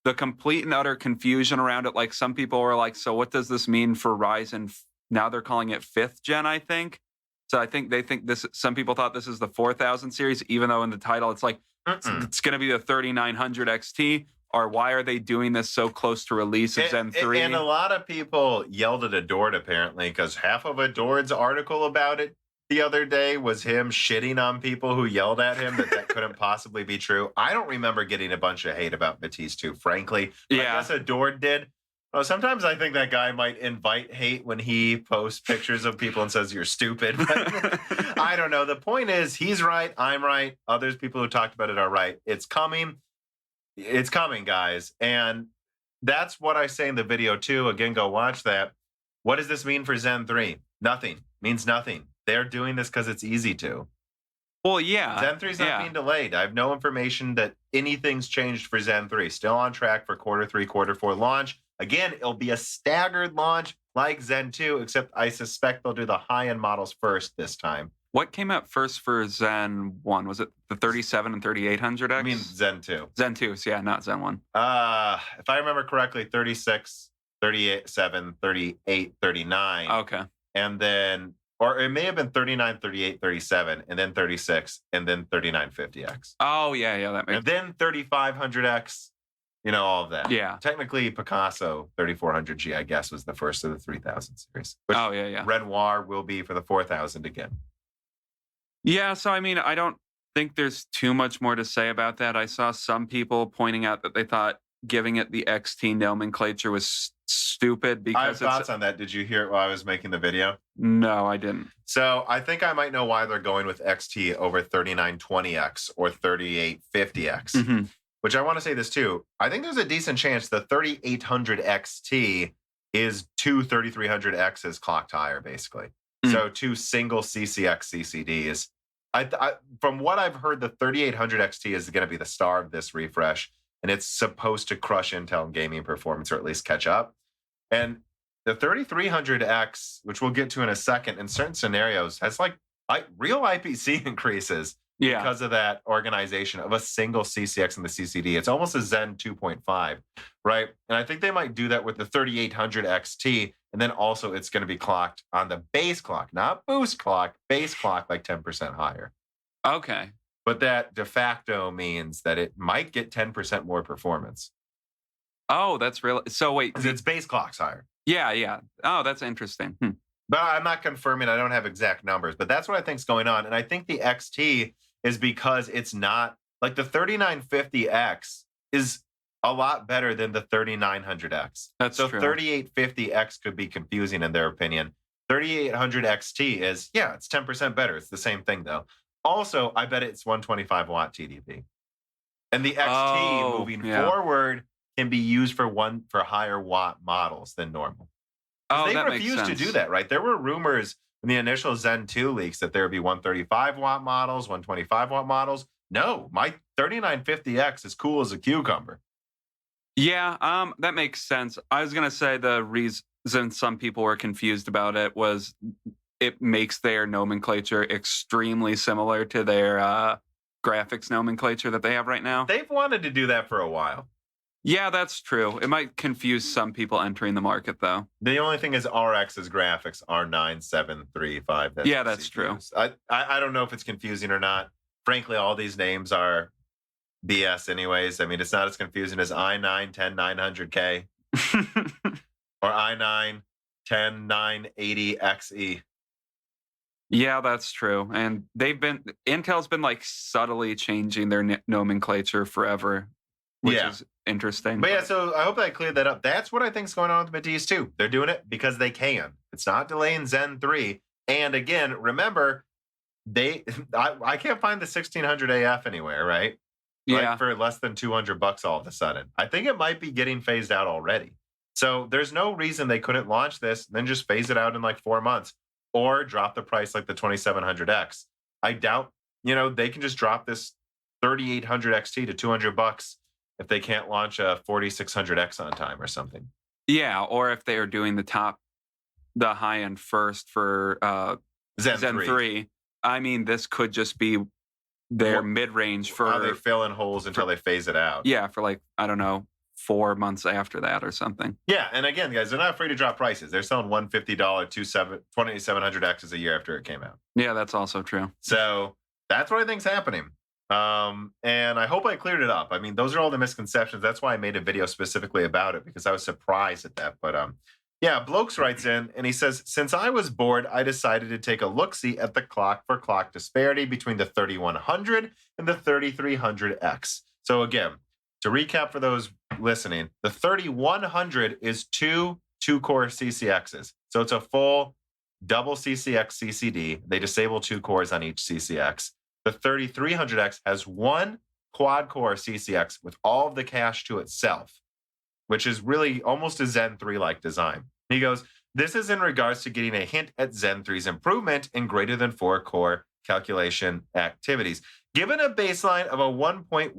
the complete and utter confusion around it. Like some people were like, so what does this mean for Ryzen? Now they're calling it 5th gen, I think. So I think they think this, some people thought this is the 4000 series, even though in the title it's like, it's going to be the 3900 XT. Or why are they doing this so close to release of Zen 3? And a lot of people yelled at Adord apparently because half of Adord's article about it the other day was him shitting on people who yelled at him that couldn't possibly be true. I don't remember getting a bunch of hate about Matisse 2, frankly. But I guess Adord did. Well, sometimes I think that guy might invite hate when he posts pictures of people and says, you're stupid. But I don't know. The point is, he's right. I'm right. Others, people who talked about it are right. It's coming. It's coming, guys. And that's what I say in the video, too. Again, go watch that. What does this mean for Zen 3? Nothing. Means nothing. They're doing this because it's easy to. Well, yeah. Zen 3 is not being delayed. I have no information that anything's changed for Zen 3. Still on track for Q3, Q4 launch. Again, it'll be a staggered launch like Zen 2, except I suspect they'll do the high-end models first this time. What came out first for Zen 1? Was it the 37 and 3800X? I mean Zen 2. Zen 2, so yeah, not Zen 1. If I remember correctly, 36, 38, 38, 39. Okay. And then, or it may have been 39, 38, 37, and then 36, and then 3950X. Oh, yeah, that makes sense. And then 3500X, you know, all of that. Yeah. Technically, Picasso 3400G, I guess, was the first of the 3000 series. Which yeah. Renoir will be for the 4000 again. Yeah, so I mean, I don't think there's too much more to say about that. I saw some people pointing out that they thought giving it the XT nomenclature was stupid because I have thoughts on that. Did you hear it while I was making the video? No, I didn't. So I think I might know why they're going with XT over 3920X or 3850X. Mm-hmm. Which I want to say this too. I think there's a decent chance the 3800 XT is two 3300Xs clocked higher, basically. Mm. So two single CCX CCDs. I from what I've heard, the 3800 XT is going to be the star of this refresh, and it's supposed to crush Intel in gaming performance, or at least catch up. And the 3300X, which we'll get to in a second, in certain scenarios, has like real IPC increases. Yeah. Because of that organization of a single CCX in the CCD. It's almost a Zen 2.5, right? And I think they might do that with the 3800 XT. And then also it's going to be clocked on the base clock, not boost clock, base clock, like 10% higher. Okay. But that de facto means that it might get 10% more performance. Oh, that's real. So wait. Because its base clock's higher. Yeah. Oh, that's interesting. But I'm not confirming. I don't have exact numbers. But that's what I think's going on. And I think the XT is because it's not like the 3950X is a lot better than the 3900X. That's so true. 3850X could be confusing in their opinion. 3800 XT is, it's 10% better. It's the same thing though. Also, I bet it's 125 watt TDP. And the XT moving forward can be used for higher watt models than normal. They refused to do that, right? There were rumors in the initial Zen 2 leaks that there would be 135 watt models, 125 watt models. No, my 3950X is cool as a cucumber. Yeah, that makes sense. I was going to say the reason some people were confused about it was it makes their nomenclature extremely similar to their graphics nomenclature that they have right now. They've wanted to do that for a while. Yeah, that's true. It might confuse some people entering the market, though. The only thing is RX's graphics are 9735. Yeah, that's true. I don't know if it's confusing or not. Frankly, all these names are BS anyways. I mean, it's not as confusing as i9 10900K or i9 10980XE. Yeah, that's true. And Intel's been like subtly changing their nomenclature forever, which is interesting. But yeah, so I hope I cleared that up. That's what I think is going on with Matisse too. They're doing it because they can. It's not delaying Zen 3. And again, remember, I can't find the 1600 AF anywhere, right? Yeah. Like for less than $200 all of a sudden. I think it might be getting phased out already. So there's no reason they couldn't launch this, then just phase it out in like 4 months or drop the price like the 2700X. I doubt, they can just drop this 3800 XT to $200 if they can't launch a 4600X on time or something. Yeah, or if they are doing the high end first for Zen 3. I mean, this could just be their mid-range for how they fill in holes until they phase it out. Yeah, for like, I don't know, 4 months after that or something. Yeah, and again, guys, they're not afraid to drop prices. They're selling $150 2700Xs a year after it came out. Yeah, that's also true. So that's what I think's happening. And I hope I cleared it up. I mean, those are all the misconceptions. That's why I made a video specifically about it, because I was surprised at that. But yeah, Blokes writes in and he says, since I was bored, I decided to take a look-see at the clock for clock disparity between the 3100 and the 3300X. So again, to recap for those listening, the 3100 is two core CCXs. So it's a full double CCX CCD. They disable 2 cores on each CCX. The 3300X has one quad-core CCX with all of the cache to itself, which is really almost a Zen 3-like design. He goes, this is in regards to getting a hint at Zen 3's improvement in greater than 4 core calculation activities. Given a baseline of a 1.11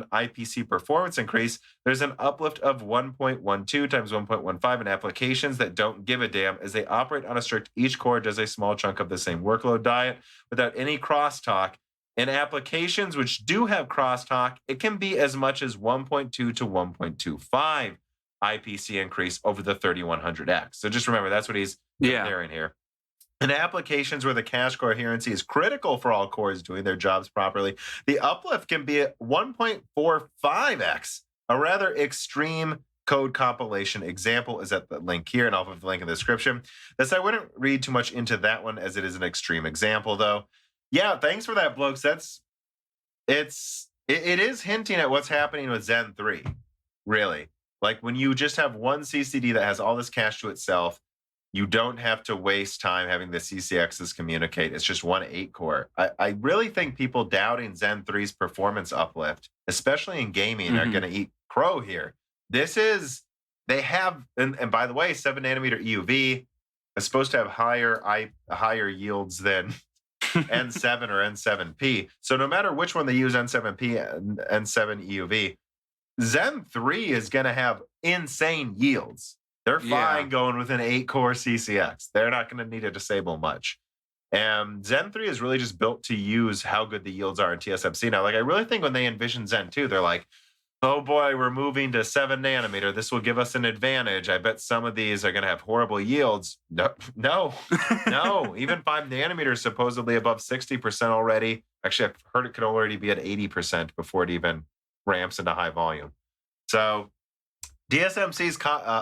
IPC performance increase, there's an uplift of 1.12 times 1.15 in applications that don't give a damn as they operate on a strict each core does a small chunk of the same workload diet without any crosstalk. In applications which do have crosstalk, it can be as much as 1.2 to 1.25 IPC increase over the 3100X. So just remember, that's what he's comparing here. In applications where the cache coherency is critical for all cores doing their jobs properly, the uplift can be at 1.45x. A rather extreme code compilation example is at the link here, and I'll put the link in the description. Thus, I wouldn't read too much into that one as it is an extreme example, though. Yeah, thanks for that, Blokes. It is hinting at what's happening with Zen 3, really. Like when you just have one CCD that has all this cache to itself, you don't have to waste time having the CCXs communicate. It's just one 8-core. I really think people doubting Zen 3's performance uplift, especially in gaming, are going to eat crow here. They have, and by the way, 7nm EUV is supposed to have higher yields than N7 or N7P. So no matter which one they use, N7P and N7 EUV, Zen 3 is going to have insane yields. They're fine going with an 8-core CCX. They're not going to need to disable much. And Zen 3 is really just built to use how good the yields are in TSMC. Now, like I really think when they envision Zen 2, they're like, oh boy, we're moving to 7nm. This will give us an advantage. I bet some of these are going to have horrible yields. No. Even 5nm is supposedly above 60% already. Actually, I've heard it could already be at 80% before it even ramps into high volume. So TSMC's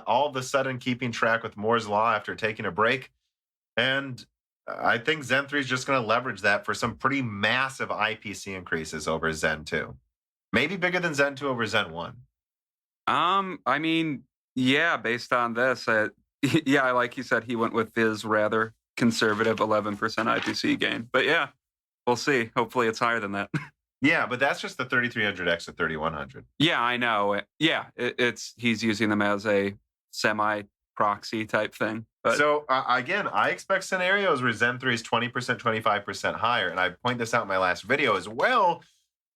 all of a sudden keeping track with Moore's Law after taking a break. And I think Zen 3 is just going to leverage that for some pretty massive IPC increases over Zen 2. Maybe bigger than Zen 2 over Zen 1. I mean, yeah, based on this, yeah, like you said, he went with his rather conservative 11% IPC gain. But yeah, we'll see. Hopefully it's higher than that. Yeah, but that's just the 3300X to 3100. Yeah, I know. Yeah, he's using them as a semi-proxy type thing. But. So again, I expect scenarios where Zen 3 is 20%, 25% higher. And I point this out in my last video as well,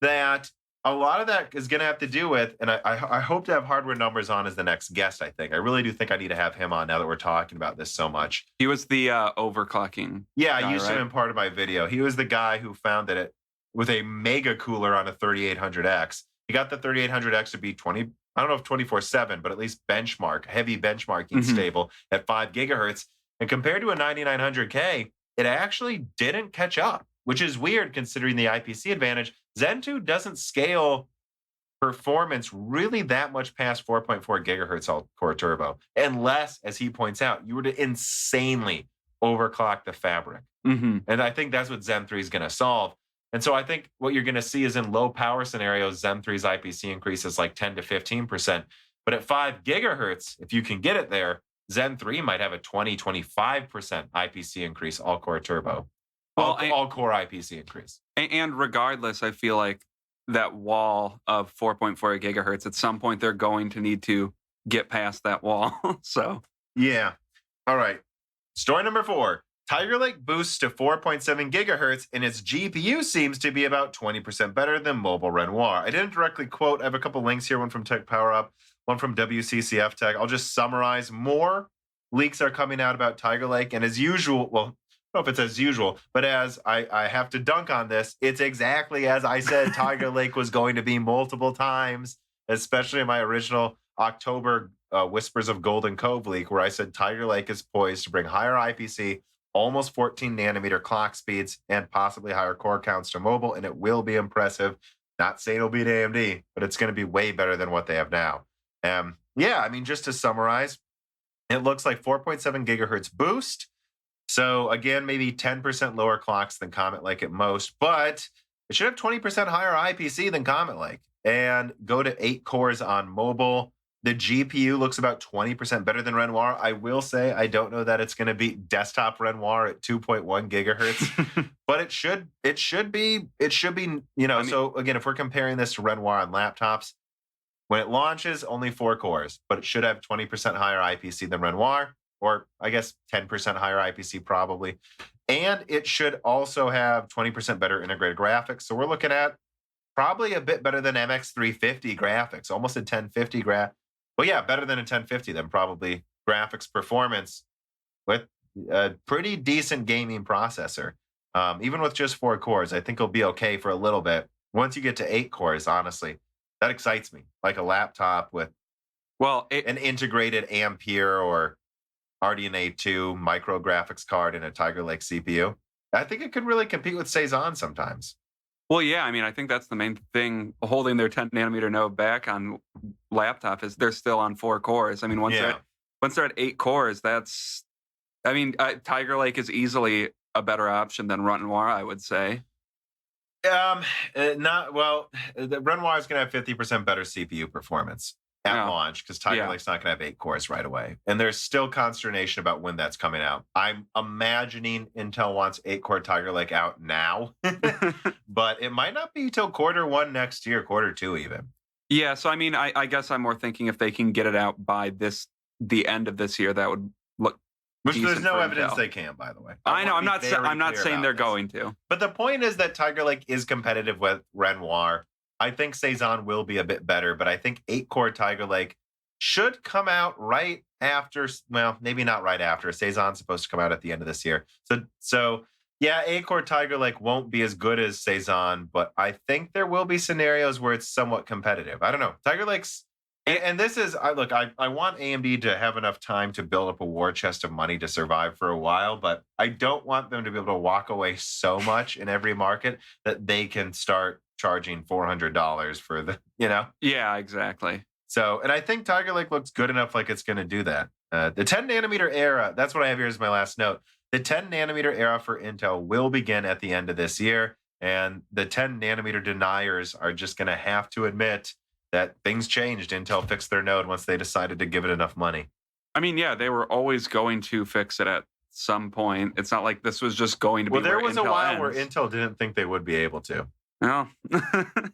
that a lot of that is going to have to do with, and I hope to have hardware numbers on as the next guest, I think. I really do think I need to have him on now that we're talking about this so much. He was the overclocking Yeah, guy, I used right? him in part of my video. He was the guy who found that with a mega cooler on a 3800X, he got the 3800X to be 20 I don't know if 24/7, but at least heavy benchmarking stable at 5 gigahertz. And compared to a 9900K, it actually didn't catch up, which is weird considering the IPC advantage. Zen 2 doesn't scale performance really that much past 4.4 gigahertz all-core turbo, unless, as he points out, you were to insanely overclock the fabric. And I think that's what Zen 3 is going to solve. And so I think what you're going to see is in low power scenarios, Zen 3's IPC increase is like 10 to 15%. But at 5 gigahertz, if you can get it there, Zen 3 might have a 20, 25% IPC increase, all-core turbo. All-core IPC increase. And regardless, I feel like that wall of 4.4 gigahertz, at some point they're going to need to get past that wall. So, yeah. All right. Story number 4. Tiger Lake boosts to 4.7 gigahertz, and its GPU seems to be about 20% better than mobile Renoir. I didn't directly quote. I have a couple links here, one from Tech Power Up, one from WCCF Tech. I'll just summarize. More leaks are coming out about Tiger Lake, and as usual, well, I don't know if it's as usual, but as I have to dunk on this, it's exactly as I said Tiger Lake was going to be multiple times, especially in my original October Whispers of Golden Cove leak, where I said Tiger Lake is poised to bring higher IPC, almost 14 nanometer clock speeds, and possibly higher core counts to mobile, and it will be impressive. Not saying it'll beat AMD, but it's going to be way better than what they have now. Yeah, I mean, just to summarize, it looks like 4.7 gigahertz boost. So again, maybe 10% lower clocks than Comet Lake at most, but it should have 20% higher IPC than Comet Lake and go to 8 cores on mobile. The GPU looks about 20% better than Renoir. I will say I don't know that it's going to beat desktop Renoir at 2.1 gigahertz, but it should be, so again, if we're comparing this to Renoir on laptops, when it launches, only 4 cores, but it should have 20% higher IPC than Renoir, or I guess 10% higher IPC probably. And it should also have 20% better integrated graphics. So we're looking at probably a bit better than MX350 graphics, almost a 1050 Well, yeah, better than a 1050 then probably graphics performance with a pretty decent gaming processor. Even with just 4 cores, I think it'll be okay for a little bit. Once you get to 8 cores, honestly, that excites me. Like a laptop with an integrated Ampere or RDNA 2 micro graphics card and a Tiger Lake CPU. I think it could really compete with Cezanne sometimes. Well, yeah, I mean, I think that's the main thing holding their 10 nanometer node back on laptop is they're still on 4 cores. I mean, once they're at 8 cores, Tiger Lake is easily a better option than Renoir, I would say. The Renoir is going to have 50% better CPU performance at launch because Tiger Lake's not going to have 8 cores right away. And there's still consternation about when that's coming out. I'm imagining Intel wants 8-core Tiger Lake out now, but it might not be till Q1 next year, Q2 even. Yeah, so I mean, I guess I'm more thinking if they can get it out by the end of this year, that would look. Which there's no evidence they can, by the way. I know. I'm not saying they're going to. But the point is that Tiger Lake is competitive with Renoir. I think Cezanne will be a bit better, but I think 8-core Tiger Lake should come out right after. Well, maybe not right after. Cezanne's supposed to come out at the end of this year. So yeah, 8-core Tiger Lake won't be as good as Cezanne, but I think there will be scenarios where it's somewhat competitive. I don't know. Tiger Lake's. And this is, I want AMD to have enough time to build up a war chest of money to survive for a while, but I don't want them to be able to walk away so much in every market that they can start charging $400 for the, Yeah, exactly. So, and I think Tiger Lake looks good enough like it's going to do that. The 10 nanometer era, that's what I have here as my last note. The 10 nanometer era for Intel will begin at the end of this year, and the 10 nanometer deniers are just going to have to admit that things changed. Intel fixed their node once they decided to give it enough money. I mean, yeah, they were always going to fix it at some point. It's not like this was just going to be. Well, there was a while where Intel didn't think they would be able to. No,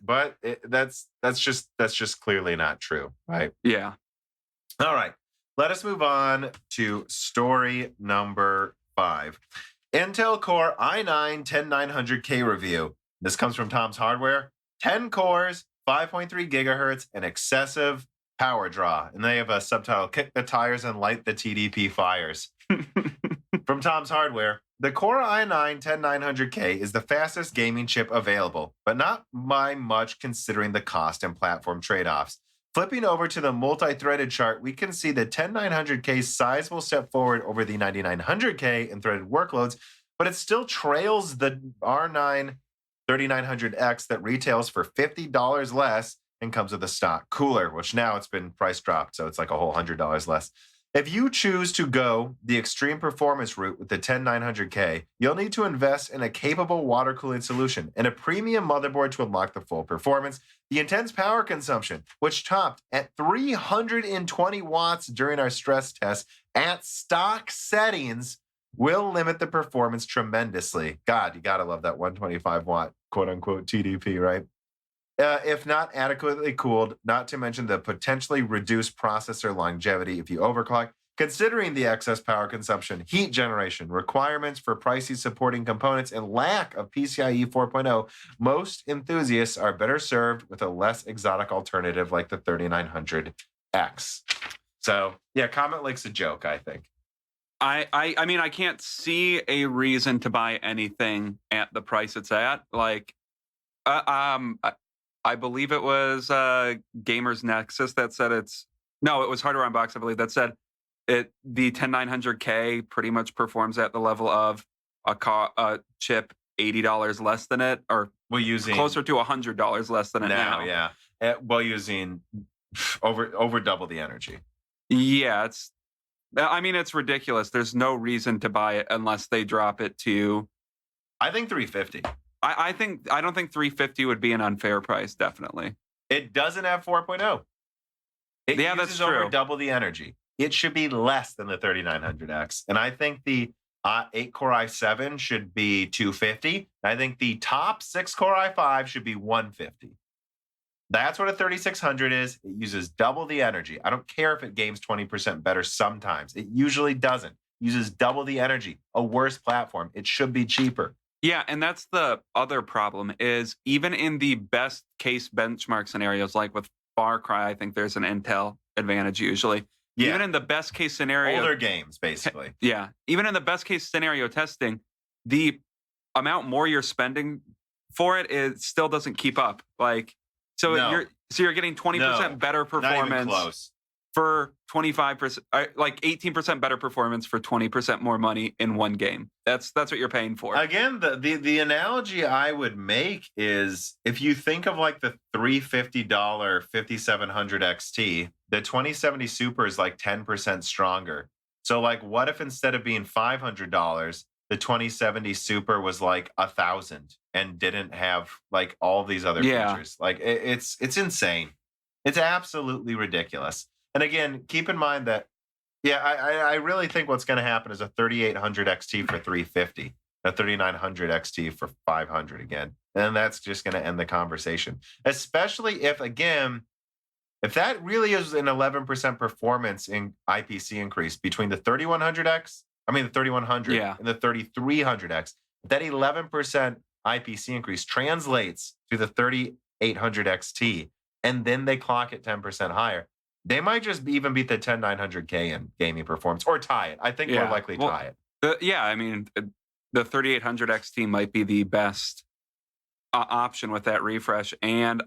but that's just clearly not true, right? Yeah. All right, let us move on to story number 5. Intel Core i9 10900K review. This comes from Tom's Hardware. 10 cores. 5.3 gigahertz and excessive power draw. And they have a subtitle, Kick the Tires and Light the TDP Fires. From Tom's Hardware, the Core i9 10900K is the fastest gaming chip available, but not by much considering the cost and platform trade-offs. Flipping over to the multi-threaded chart, we can see the 10900K sizable step forward over the 9900K in threaded workloads, but it still trails the R9 3900X that retails for $50 less and comes with a stock cooler, which now it's been price dropped, so it's like a whole $100 less. If you choose to go the extreme performance route with the 10900K, you'll need to invest in a capable water cooling solution and a premium motherboard to unlock the full performance. The intense power consumption, which topped at 320 watts during our stress test at stock settings, will limit the performance tremendously. God, you gotta love that 125 watt quote unquote TDP, right? If not adequately cooled, not to mention the potentially reduced processor longevity if you overclock. Considering the excess power consumption, heat generation, requirements for pricey supporting components, and lack of PCIe 4.0, most enthusiasts are better served with a less exotic alternative like the 3900X. So, yeah, Comet Lake's a joke, I think. I mean, I can't see a reason to buy anything at the price it's at. Like, I believe it was Gamers Nexus that said it was Hardware Unbox, I believe, that said the 10900K pretty much performs at the level of a chip $80 less than it, or closer to $100 less than it now. Yeah, while using over double the energy. Yeah, it's ridiculous. There's no reason to buy it unless they drop it to, I think, 350. I don't think 350 would be an unfair price. Definitely, it doesn't have 4.0. It uses that's true. Over double the energy. It should be less than the 3900X, and I think the 8-core i7 should be 250. I think the top 6-core i5 should be 150. That's what a 3600 is. It uses double the energy. I don't care if it games 20% better sometimes. It usually doesn't. It uses double the energy. A worse platform. It should be cheaper. Yeah, and that's the other problem is even in the best case benchmark scenarios, like with Far Cry, I think there's an Intel advantage usually. Yeah. Even in the best case scenario. Older games, basically. Yeah. Even in the best case scenario testing, the amount more you're spending for it still doesn't keep up. Like, so you're getting 20% better performance. Not even close. For 25%, like 18% better performance for 20% more money in one game. That's what you're paying for. Again, the analogy I would make is if you think of like the $350 5700 XT, the 2070 Super is like 10% stronger. So like, what if instead of being $500, the 2070 Super was like $1,000 and didn't have like all these other features? Like it's insane. It's absolutely ridiculous. And again, keep in mind that, I really think what's going to happen is a 3800 XT for 350, a 3900 XT for 500 again. And that's just going to end the conversation. Especially if that really is an 11% performance in IPC increase between the 3100 and the 3300X, that 11% IPC increase translates to the 3800 XT, and then they clock it 10% higher. They might just even beat the 10900K in gaming performance or tie it. I think more likely tie it. The 3800 XT might be the best option with that refresh. And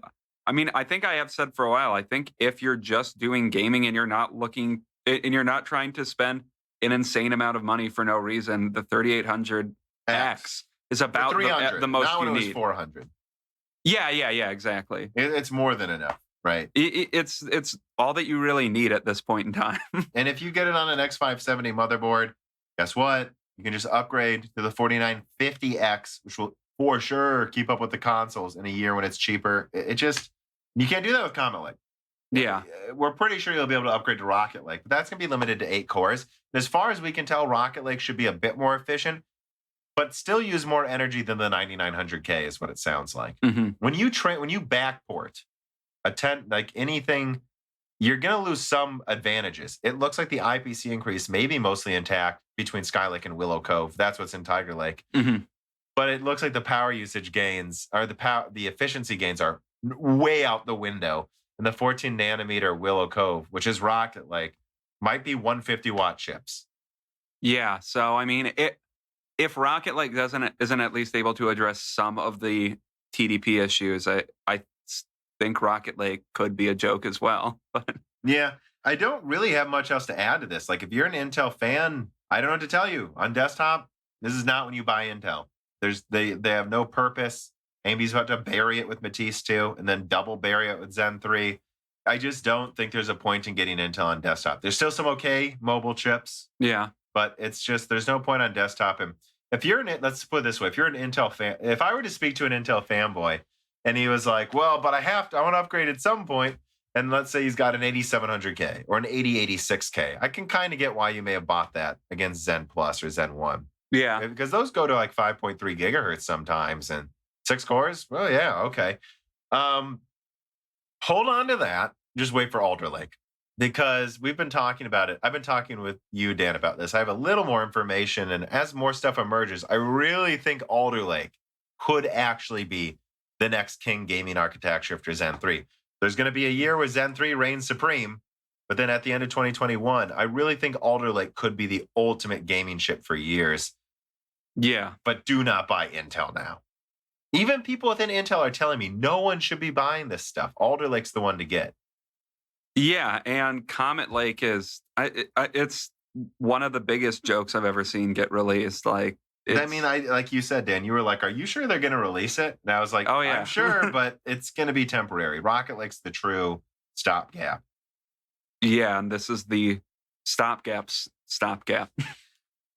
I think I have said for a while, I think if you're just doing gaming and you're not trying to spend an insane amount of money for no reason, the 3800X is about the most not you when need. It was 400. Yeah, exactly. It's more than enough. Right. It's all that you really need at this point in time. And if you get it on an X570 motherboard, guess what? You can just upgrade to the 4950X, which will for sure keep up with the consoles in a year when it's cheaper. You can't do that with Comet Lake. Yeah. We're pretty sure you'll be able to upgrade to Rocket Lake, but that's going to be limited to 8 cores. And as far as we can tell, Rocket Lake should be a bit more efficient, but still use more energy than the 9900K is what it sounds like. Mm-hmm. When you backport anything, you're going to lose some advantages. It looks like the IPC increase may be mostly intact between Skylake and Willow Cove. That's what's in Tiger Lake. Mm-hmm. But it looks like the power usage gains or the efficiency gains are way out the window. And the 14 nanometer Willow Cove, which is Rocket Lake, might be 150 watt chips. Yeah. So, if Rocket Lake isn't at least able to address some of the TDP issues, I think Rocket Lake could be a joke as well. But Yeah, I don't really have much else to add to this. Like, if you're an Intel fan, I don't know what to tell you. On desktop, this is not when you buy Intel. They have no purpose. AMD's about to bury it with Matisse 2 and then double bury it with Zen 3. I just don't think there's a point in getting Intel on desktop. There's still some okay mobile chips, yeah, but it's just there's no point on desktop. And if you're let's put it this way, if you're an Intel fan, if I were to speak to an Intel fanboy and he was like, well, but I want to upgrade at some point, and let's say he's got an 8700K or an 8086K, I can kind of get why you may have bought that against Zen Plus or Zen 1. yeah, Because those go to like 5.3 gigahertz sometimes and 6 cores. Well, yeah, okay. Hold on to that. Just wait for Alder Lake, because we've been talking about it. I've been talking with you, Dan, about this. I have a little more information, and as more stuff emerges, I really think Alder Lake could actually be the next king gaming architecture after Zen 3. There's going to be a year where Zen 3 reigns supreme, but then at the end of 2021, I really think Alder Lake could be the ultimate gaming chip for years. yeah. But do not buy Intel now. Even people within Intel are telling me no one should be buying this stuff. Alder Lake's the one to get. Yeah, and Comet Lake is it's one of the biggest jokes I've ever seen get released. Like, I mean, like you said, Dan, you were like, "Are you sure they're going to release it?" And I was like, "Oh yeah, I'm sure, but it's going to be temporary. Rocket Lake's the true stopgap." Yeah, and this is the stopgap.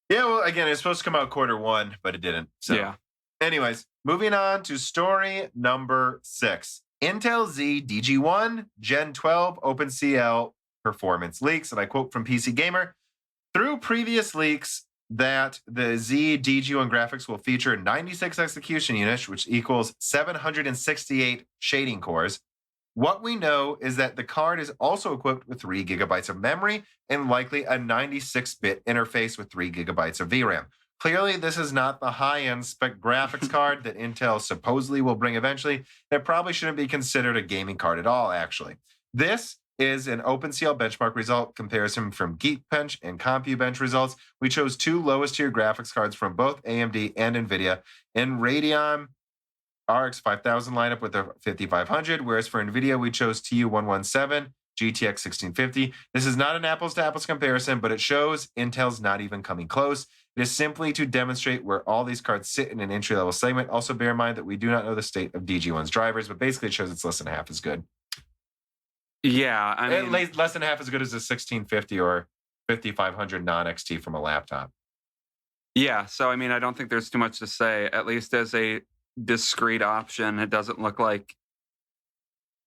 Yeah, well, again, it's supposed to come out Q1, but it didn't. So, yeah, anyways, moving on to story number 6. Intel Z DG1 Gen 12 OpenCL performance leaks. And I quote from PC Gamer, through previous leaks that the Z DG1 graphics will feature 96 execution units, which equals 768 shading cores. What we know is that the card is also equipped with 3 gigabytes of memory and likely a 96-bit interface with 3 gigabytes of VRAM. Clearly, this is not the high-end spec graphics card that Intel supposedly will bring eventually. It probably shouldn't be considered a gaming card at all, actually. This is an OpenCL benchmark result comparison from Geekbench and CompuBench results. We chose 2 lowest-tier graphics cards from both AMD and Nvidia in Radeon RX 5000 lineup with a 5500, whereas for Nvidia, we chose TU117, GTX 1650. This is not an apples-to-apples comparison, but it shows Intel's not even coming close. It is simply to demonstrate where all these cards sit in an entry-level segment. Also, bear in mind that we do not know the state of DG1's drivers, but basically it shows it's less than half as good. yeah. I mean, less than half as good as a 1650 or 5500 non-XT from a laptop. yeah. So I mean, I don't think there's too much to say. At least as a discrete option, it doesn't look like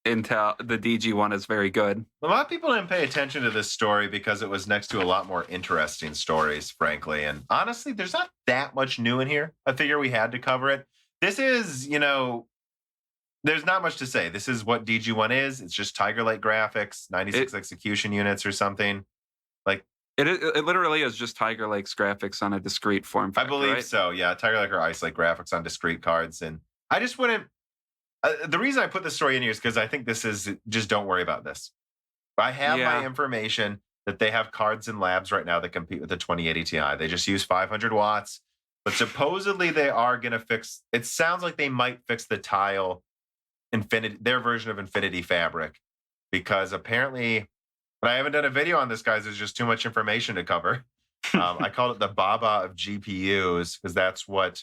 Intel, the DG1 is very good. A lot of people didn't pay attention to this story because it was next to a lot more interesting stories, frankly. And honestly, there's not that much new in here. I figure we had to cover it. This is, there's not much to say. This is what DG1 is. It's just Tiger Lake graphics, 96 execution units or something. Like it literally is just Tiger Lake's graphics on a discrete form factor, I believe right? so. Yeah, Tiger Lake or Ice Lake graphics on discrete cards. And I just wouldn't. The reason I put this story in here is because I think this is just don't worry about this. I have my information that they have cards in labs right now that compete with the 2080 Ti. They just use 500 watts, but supposedly they are going to fix. It sounds like they might fix the Tile Infinity, their version of Infinity Fabric, because apparently, but I haven't done a video on this, guys. There's just too much information to cover. I called it the Baba of GPUs because that's what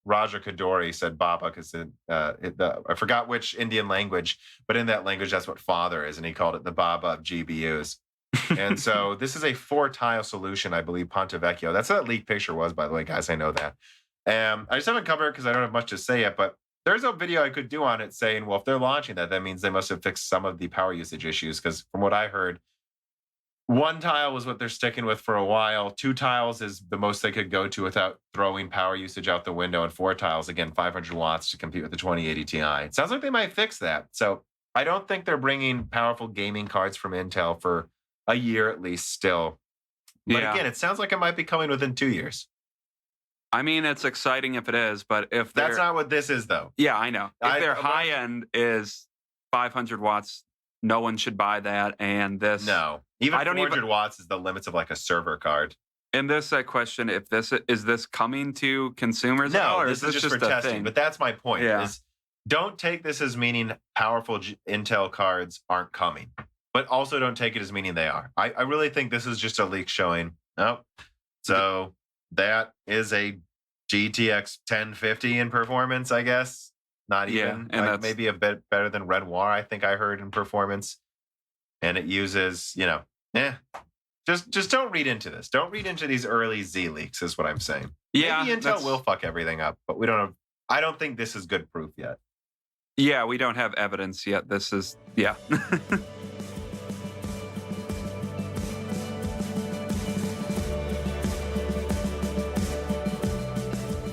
Raja Kaduri said Baba, because I forgot which Indian language, but in that language, that's what father is. And he called it the Baba of GPUs. And so this is a 4-tile solution, I believe, Ponte Vecchio. That's what that leaked picture was, by the way, guys. I know that. I just haven't covered it because I don't have much to say yet, but there's a video I could do on it saying, well, if they're launching that, that means they must have fixed some of the power usage issues. Because from what I heard, 1 tile was what they're sticking with for a while. 2 tiles is the most they could go to without throwing power usage out the window. And 4 tiles, again, 500 watts to compete with the 2080 Ti. It sounds like they might fix that. So I don't think they're bringing powerful gaming cards from Intel for a year at least still. But again, it sounds like it might be coming within 2 years. I mean, it's exciting if it is, but if that's not what this is, though. Yeah, I know. If their high end is 500 watts, no one should buy that. And this, no, even 400 watts is the limits of like a server card. And this question: if this is this coming to consumers? No, or this is just for testing. But that's my point. Yeah. Is don't take this as meaning powerful Intel cards aren't coming, but also don't take it as meaning they are. I really think this is just a leak showing. Oh, so that is a GTX 1050 in performance, I guess. Not even, and like maybe a bit better than Renoir, I think I heard in performance. And it uses, just don't read into this. Don't read into these early Z leaks, is what I'm saying. Yeah, maybe Intel will fuck everything up, but we don't have. I don't think this is good proof yet. Yeah, we don't have evidence yet. This is, yeah.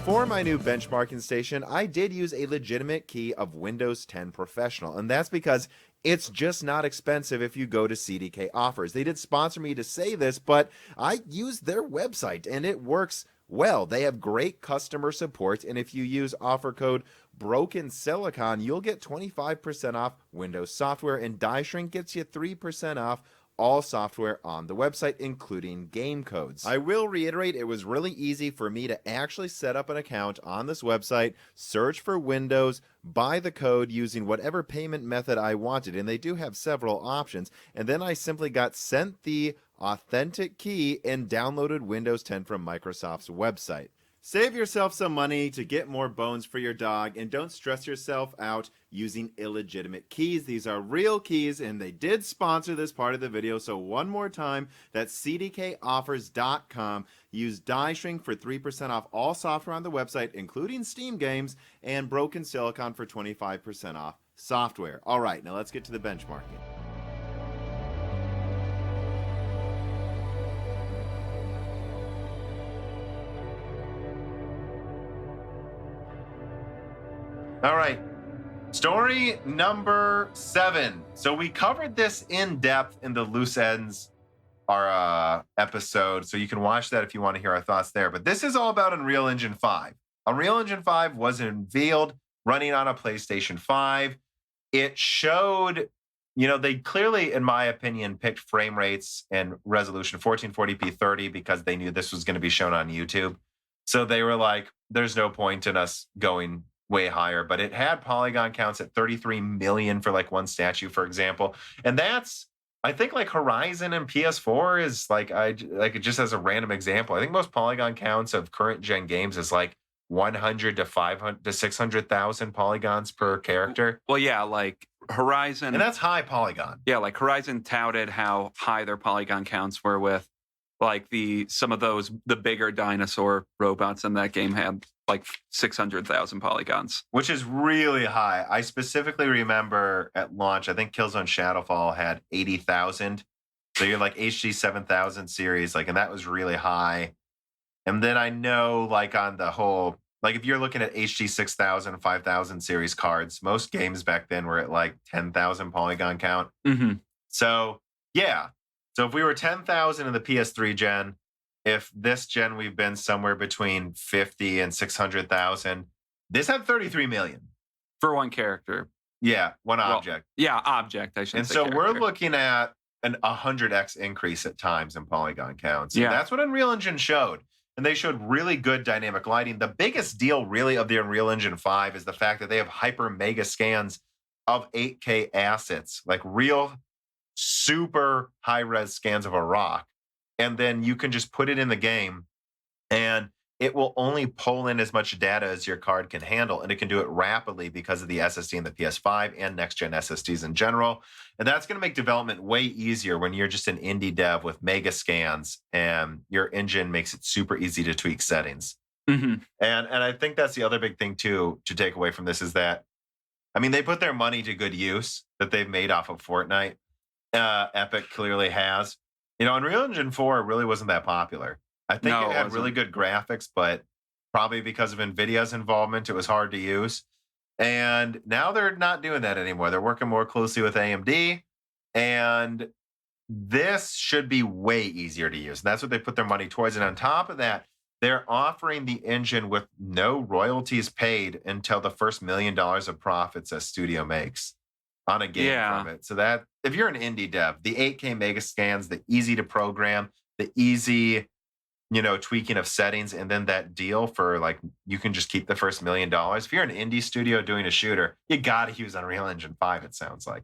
For my new benchmarking station, I did use a legitimate key of Windows 10 Professional, and that's because it's just not expensive if you go to CDK Offers. They did sponsor me to say this, but I used their website, and it works well. They have great customer support, and if you use offer code BrokenSilicon, you'll get 25% off Windows software, and Die Shrink gets you 3% off all software on the website, including game codes. I will reiterate, it was really easy for me to actually set up an account on this website, search for Windows, buy the code using whatever payment method I wanted, and they do have several options, and then I simply got sent the authentic key and downloaded Windows 10 from Microsoft's website. Save yourself some money to get more bones for your dog, and don't stress yourself out using illegitimate keys. These are real keys, and they did sponsor this part of the video, so one more time, that's cdkoffers.com. Use Die Shrink for 3% off all software on the website, including Steam games, and Broken Silicon for 25% off software. All right, now let's get to the benchmarking. All right. Story number 7. So we covered this in depth in the Loose Ends, our episode. So you can watch that if you want to hear our thoughts there. But this is all about Unreal Engine 5. Unreal Engine 5 was unveiled running on a PlayStation 5. It showed, they clearly, in my opinion, picked frame rates and resolution 1440p 30 because they knew this was going to be shown on YouTube. So they were like, there's no point in us going way higher, but it had polygon counts at 33 million for like one statue, for example. And that's, I think, like Horizon and PS4 is like just as a random example, I think most polygon counts of current gen games is like 100 to 500 to 600,000 polygons per character. Well, yeah, like Horizon. And that's high polygon. Yeah, like Horizon touted how high their polygon counts were with like the bigger dinosaur robots in that game had like 600,000 polygons, which is really high. I specifically remember at launch, I think Killzone Shadowfall had 80,000. So you're like HD 7000 series, like, and that was really high. And then I know, like, on the whole, like, if you're looking at HD 6000, 5000 series cards, most games back then were at like 10,000 polygon count. Mm-hmm. So yeah. So if we were 10,000 in the PS3 gen, if this gen we've been somewhere between 50 and 600,000, this had 33 million for one character. Yeah, one object. Yeah, object. I should. And say so character. we're looking at an 100x increase at times in polygon counts. Yeah, and that's what Unreal Engine showed, and they showed really good dynamic lighting. The biggest deal, really, of the Unreal Engine 5 is the fact that they have hyper mega scans of 8K assets, like real super high res scans of a rock. And then you can just put it in the game and it will only pull in as much data as your card can handle. And it can do it rapidly because of the SSD in the PS5 and next gen SSDs in general. And that's going to make development way easier when you're just an indie dev with mega scans and your engine makes it super easy to tweak settings. Mm-hmm. And I think that's the other big thing too to take away from this is that, I mean, they put their money to good use that they've made off of Fortnite. Epic clearly has. Unreal Engine 4 really wasn't that popular. I think it had really good graphics, but probably because of Nvidia's involvement, it was hard to use. And now they're not doing that anymore. They're working more closely with AMD, and this should be way easier to use. And that's what they put their money towards. And on top of that, they're offering the engine with no royalties paid until the first $1 million of profits a studio makes on a game from it. So that if you're an indie dev, the 8K mega scans, the easy to program, the easy tweaking of settings, and then that deal for like you can just keep the first $1 million. If you're an indie studio doing a shooter, you got to use Unreal Engine 5, it sounds like.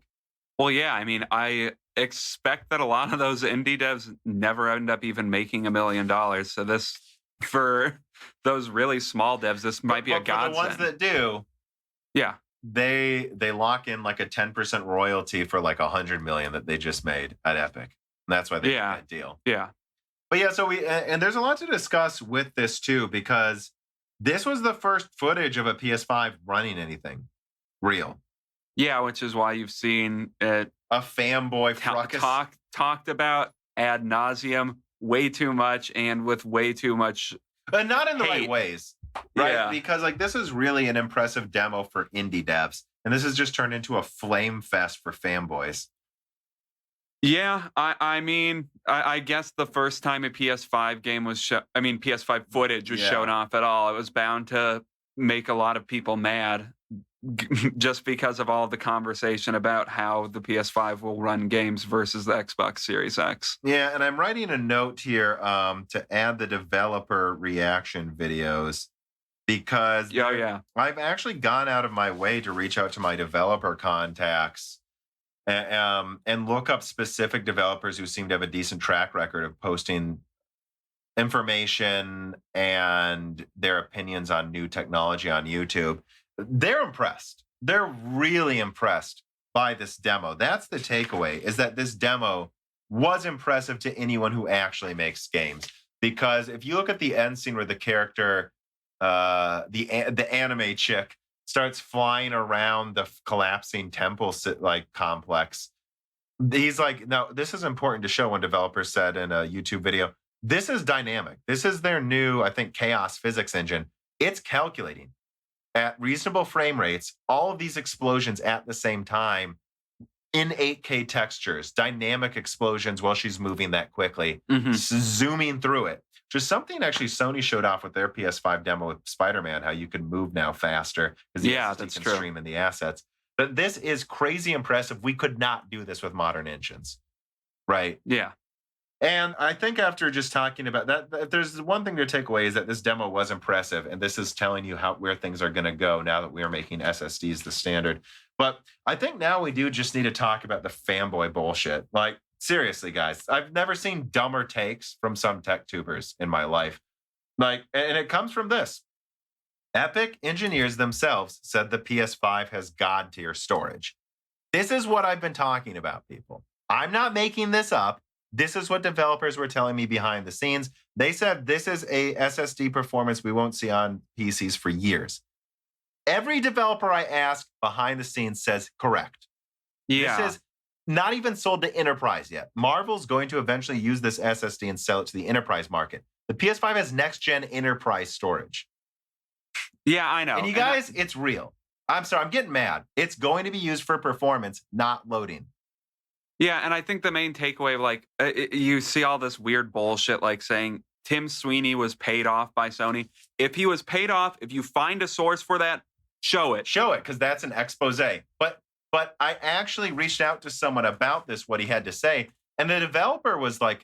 Well, yeah, I mean, I expect that a lot of those indie devs never end up even making $1 million. So this, for those really small devs, this might be a godsend. For the ones that do, yeah, they lock in like a 10% royalty for like $100 million that they just made at Epic. And that's why they did that deal. Yeah. But yeah, so and there's a lot to discuss with this too, because this was the first footage of a PS5 running anything real. Yeah, which is why you've seen it a fanboy talked about ad nauseum way too much and with way too much but not in the right ways, right? Yeah. Because like this is really an impressive demo for indie devs, and this has just turned into a flame fest for fanboys. Yeah, I mean, I guess the first time a PS5 game was PS5 footage was shown off at all, it was bound to make a lot of people mad. Just because of all the conversation about how the PS5 will run games versus the Xbox Series X. Yeah, and I'm writing a note here to add the developer reaction videos because I've actually gone out of my way to reach out to my developer contacts and look up specific developers who seem to have a decent track record of posting information and their opinions on new technology on YouTube. They're impressed. They're really impressed by this demo. That's the takeaway, is that this demo was impressive to anyone who actually makes games. Because if you look at the end scene where the character, the anime chick, starts flying around the collapsing temple complex, he's like, "No, this is important to show." When developers said in a YouTube video, "This is dynamic. This is their new, I think, chaos physics engine. It's calculating at reasonable frame rates all of these explosions at the same time in 8K textures, dynamic explosions while she's moving that quickly, zooming through it." Which is something actually Sony showed off with their PS5 demo with Spider-Man, how you can move now faster because that's true. Stream in the assets. But this is crazy impressive. We could not do this with modern engines, right? Yeah. And I think after just talking about that, if there's one thing to take away is that this demo was impressive, and this is telling you where things are going to go now that we are making SSDs the standard. But I think now we do just need to talk about the fanboy bullshit. Like, seriously, guys, I've never seen dumber takes from some tech tubers in my life. Like, and it comes from this. Epic engineers themselves said the PS5 has God-tier storage. This is what I've been talking about, people. I'm not making this up. This is what developers were telling me behind the scenes. They said this is a SSD performance we won't see on PCs for years. Every developer I ask behind the scenes says correct. Yeah. This is not even sold to enterprise yet. Marvel's going to eventually use this SSD and sell it to the enterprise market. The PS5 has next-gen enterprise storage. Yeah, I know. And you guys, it's real. I'm sorry, I'm getting mad. It's going to be used for performance, not loading. Yeah, and I think the main takeaway, like, you see all this weird bullshit, like saying Tim Sweeney was paid off by Sony. If he was paid off, if you find a source for that, show it. Show it, because that's an expose. But I actually reached out to someone about this, what he had to say, and the developer was like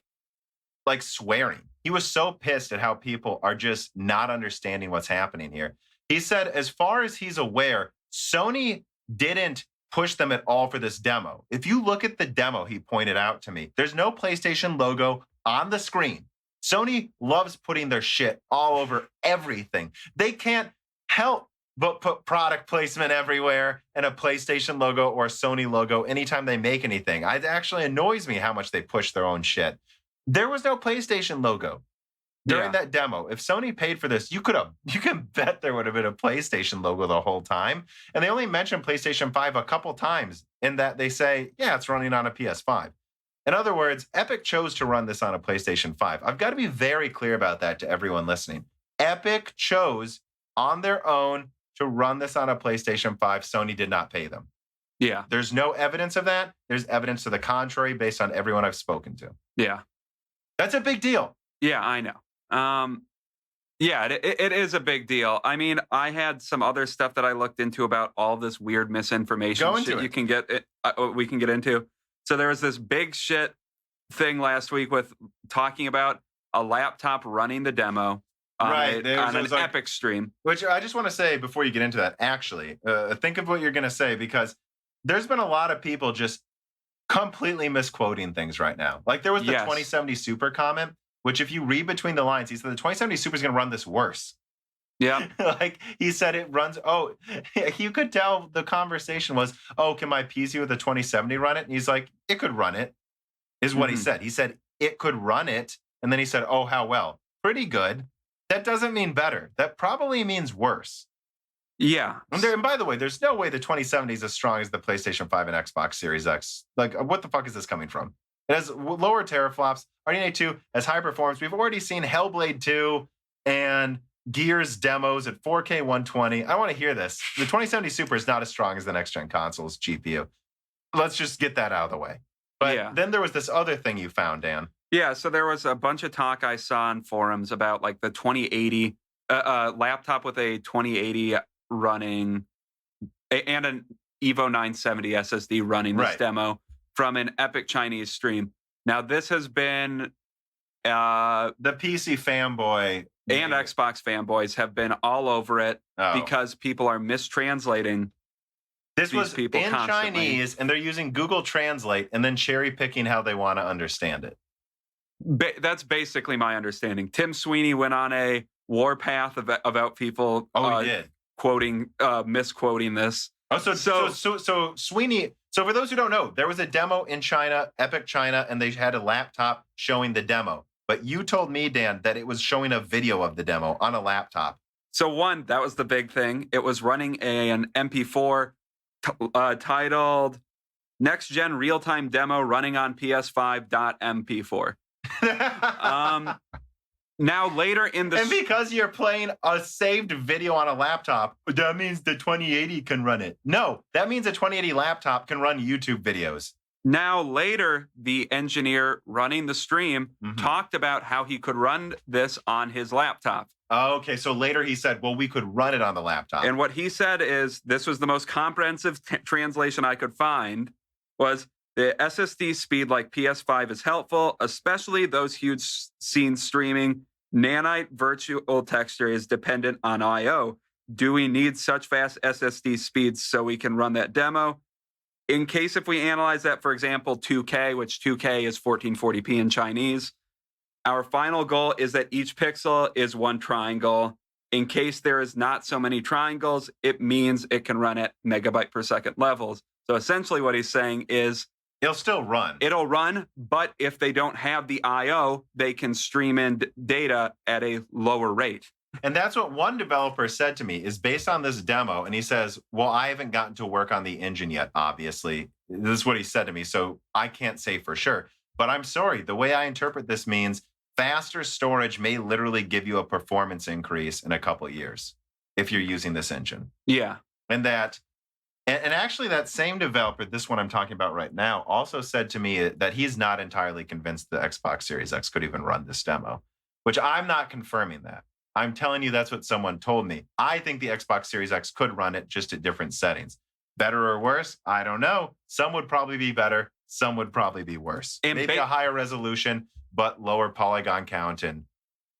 swearing. He was so pissed at how people are just not understanding what's happening here. He said, as far as he's aware, Sony didn't push them at all for this demo. If you look at the demo he pointed out to me, there's no PlayStation logo on the screen. Sony loves putting their shit all over everything. They can't help but put product placement everywhere and a PlayStation logo or a Sony logo anytime they make anything. It actually annoys me how much they push their own shit. There was no PlayStation logo during that demo. If Sony paid for this, you can bet there would have been a PlayStation logo the whole time. And they only mentioned PlayStation 5 a couple times in that they say, yeah, it's running on a PS5. In other words, Epic chose to run this on a PlayStation 5. I've got to be very clear about that to everyone listening. Epic chose on their own to run this on a PlayStation 5. Sony did not pay them. Yeah. There's no evidence of that. There's evidence to the contrary based on everyone I've spoken to. Yeah. That's a big deal. Yeah, I know. Yeah, it is a big deal. I mean, I had some other stuff that I looked into about all this weird misinformation shit you can get. We can get into. So there was this big shit thing last week with talking about a laptop running the demo on an Epic stream. Which I just want to say before you get into that, actually, think of what you're going to say, because there's been a lot of people just completely misquoting things right now. Like there was the 2070 Super comment, which if you read between the lines, he said the 2070 Super is going to run this worse. Yeah. Like he said it runs, you could tell the conversation was, can my PC with the 2070 run it? And he's like, it could run it, is what he said. He said it could run it. And then he said, oh, how well? Pretty good. That doesn't mean better. That probably means worse. Yeah. And by the way, there's no way the 2070 is as strong as the PlayStation 5 and Xbox Series X. Like, what the fuck is this coming from? It has lower teraflops. RDNA 2 has high performance. We've already seen Hellblade 2 and Gears demos at 4K 120. I want to hear this. The 2070 Super is not as strong as the next-gen console's GPU. Let's just get that out of the way. But then there was this other thing you found, Dan. Yeah, so there was a bunch of talk I saw on forums about like the 2080 laptop with a 2080 running and an Evo 970 SSD running this demo from an Epic Chinese stream. Now, this has been the PC fanboy and Xbox fanboys have been all over it because people are mistranslating. This was people in constantly. Chinese, and they're using Google Translate and then cherry picking how they want to understand it. That's basically my understanding. Tim Sweeney went on a warpath about people he did. misquoting this. So Sweeney. So for those who don't know, there was a demo in China, Epic China, and they had a laptop showing the demo. But you told me, Dan, that it was showing a video of the demo on a laptop. So one, that was the big thing. It was running an MP4 titled Next Gen Real Time Demo Running on PS5.mp4. Now later in the... And because you're playing a saved video on a laptop, that means the 2080 can run it. No, that means a 2080 laptop can run YouTube videos. Now later, the engineer running the stream talked about how he could run this on his laptop. Okay, so later he said, well, we could run it on the laptop. And what he said is, this was the most comprehensive translation I could find, was the SSD speed like PS5 is helpful, especially those huge scenes streaming. Nanite virtual texture is dependent on I/O. Do we need such fast SSD speeds so we can run that demo? In case if we analyze that, for example, 2K, which 2K is 1440p in Chinese, our final goal is that each pixel is one triangle. In case there is not so many triangles, it means it can run at megabyte per second levels. So essentially what he's saying is, it'll still run. It'll run, but if they don't have the I/O, they can stream in data at a lower rate. And that's what one developer said to me, is based on this demo. And he says, well, I haven't gotten to work on the engine yet, obviously. This is what he said to me, so I can't say for sure. But I'm sorry, the way I interpret this means faster storage may literally give you a performance increase in a couple of years if you're using this engine. Yeah. And actually that same developer, this one I'm talking about right now, also said to me that he's not entirely convinced the Xbox Series X could even run this demo, which I'm not confirming that. I'm telling you that's what someone told me. I think the Xbox Series X could run it, just at different settings. Better or worse? I don't know. Some would probably be better. Some would probably be worse. And maybe a higher resolution, but lower polygon count, and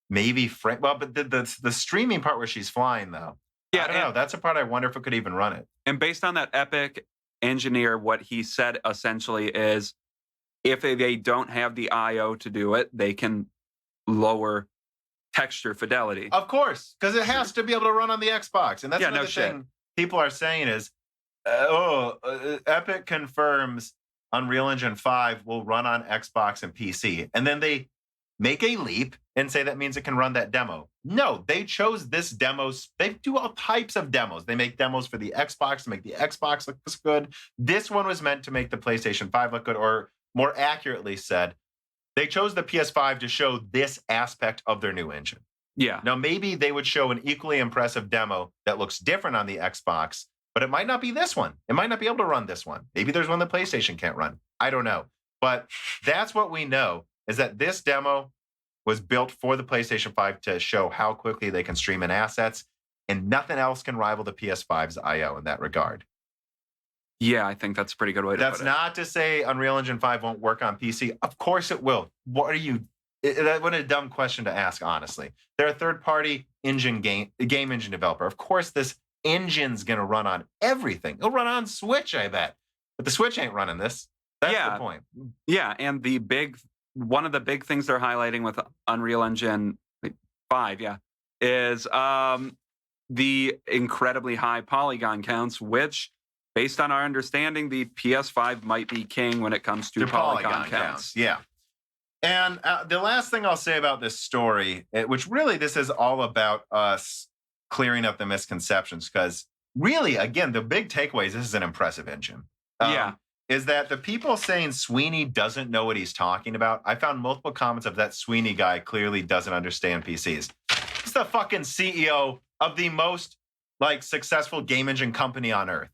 maybe but the streaming part where she's flying, though. Yeah, I don't know. That's a part I wonder if it could even run it. And based on that Epic engineer, what he said essentially is, if they don't have the I/O to do it, they can lower texture fidelity. Of course, because it has to be able to run on the Xbox. And that's another thing people are saying is, Epic confirms Unreal Engine 5 will run on Xbox and PC. And then they make a leap and say that means it can run that demo. No, they chose this demo. They do all types of demos. They make demos for the Xbox to make the Xbox look good. This one was meant to make the PlayStation 5 look good, or more accurately said, they chose the PS5 to show this aspect of their new engine. Yeah. Now, maybe they would show an equally impressive demo that looks different on the Xbox, but it might not be this one. It might not be able to run this one. Maybe there's one the PlayStation can't run. I don't know. But that's what we know, is that this demo was built for the PlayStation 5 to show how quickly they can stream in assets, and nothing else can rival the PS5's I/O in that regard. Yeah, I think that's a pretty good way to put it. That's not to say Unreal Engine 5 won't work on PC. Of course it will. What are you What a dumb question to ask, honestly. They're a third-party game engine developer. Of course, this engine's going to run on everything. It'll run on Switch, I bet. But the Switch ain't running this. That's the point. Yeah, and one of the big things they're highlighting with Unreal Engine 5, is the incredibly high polygon counts, which, based on our understanding, the PS5 might be king when it comes to polygon counts. Yeah. And the last thing I'll say about this story, which really this is all about us clearing up the misconceptions, because really, again, the big takeaway is this is an impressive engine. Is that the people saying Sweeney doesn't know what he's talking about? I found multiple comments of that Sweeney guy clearly doesn't understand PCs. He's the fucking CEO of the most successful game engine company on earth.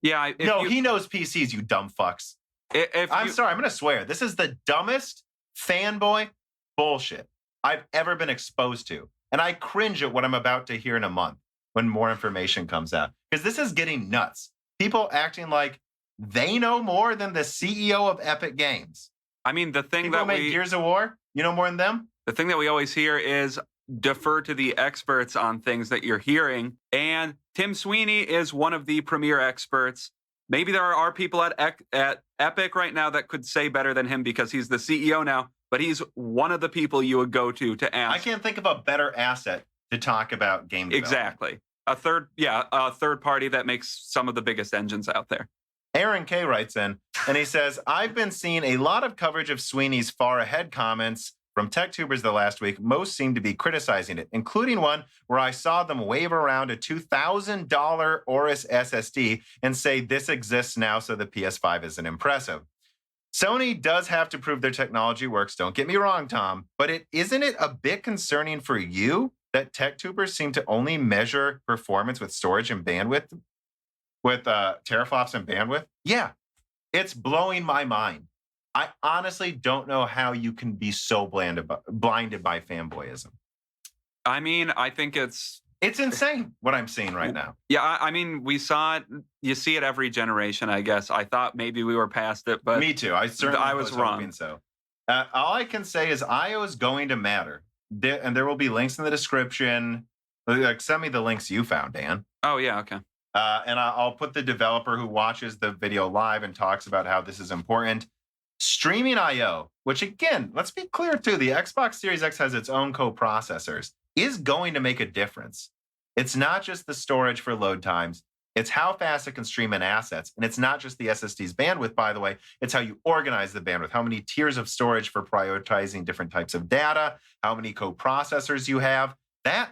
Yeah. He knows PCs, you dumb fucks. I'm sorry, I'm going to swear. This is the dumbest fanboy bullshit I've ever been exposed to. And I cringe at what I'm about to hear in a month when more information comes out. Because this is getting nuts. People acting like they know more than the CEO of Epic Games. I mean, the thing People that make Gears of War, you know more than them? The thing that we always hear is defer to the experts on things that you're hearing. And Tim Sweeney is one of the premier experts. Maybe there are people at Epic right now that could say better than him because he's the CEO now, but he's one of the people you would go to ask. I can't think of a better asset to talk about game development. Exactly. A third party that makes some of the biggest engines out there. Aaron K writes in, and he says, I've been seeing a lot of coverage of Sweeney's far ahead comments from TechTubers the last week. Most seem to be criticizing it, including one where I saw them wave around a $2,000 Aorus SSD and say this exists now, so the PS5 isn't impressive. Sony does have to prove their technology works. Don't get me wrong, Tom, but isn't it a bit concerning for you that TechTubers seem to only measure performance with storage and bandwidth, with teraflops and bandwidth? Yeah, it's blowing my mind. I honestly don't know how you can be so blinded by fanboyism. I mean, I think it's insane what I'm seeing right now. Yeah, I mean, we saw it. You see it every generation, I guess. I thought maybe we were past it, but me too. I was wrong. So all I can say is I/O is going to matter, and there will be links in the description. Send me the links you found, Dan. Oh yeah, okay. And I'll put the developer who watches the video live and talks about how this is important. Streaming I/O, which again, let's be clear too, the Xbox Series X has its own co-processors, is going to make a difference. It's not just the storage for load times. It's how fast it can stream in assets. And it's not just the SSD's bandwidth, by the way. It's how you organize the bandwidth, how many tiers of storage for prioritizing different types of data, how many co-processors you have. That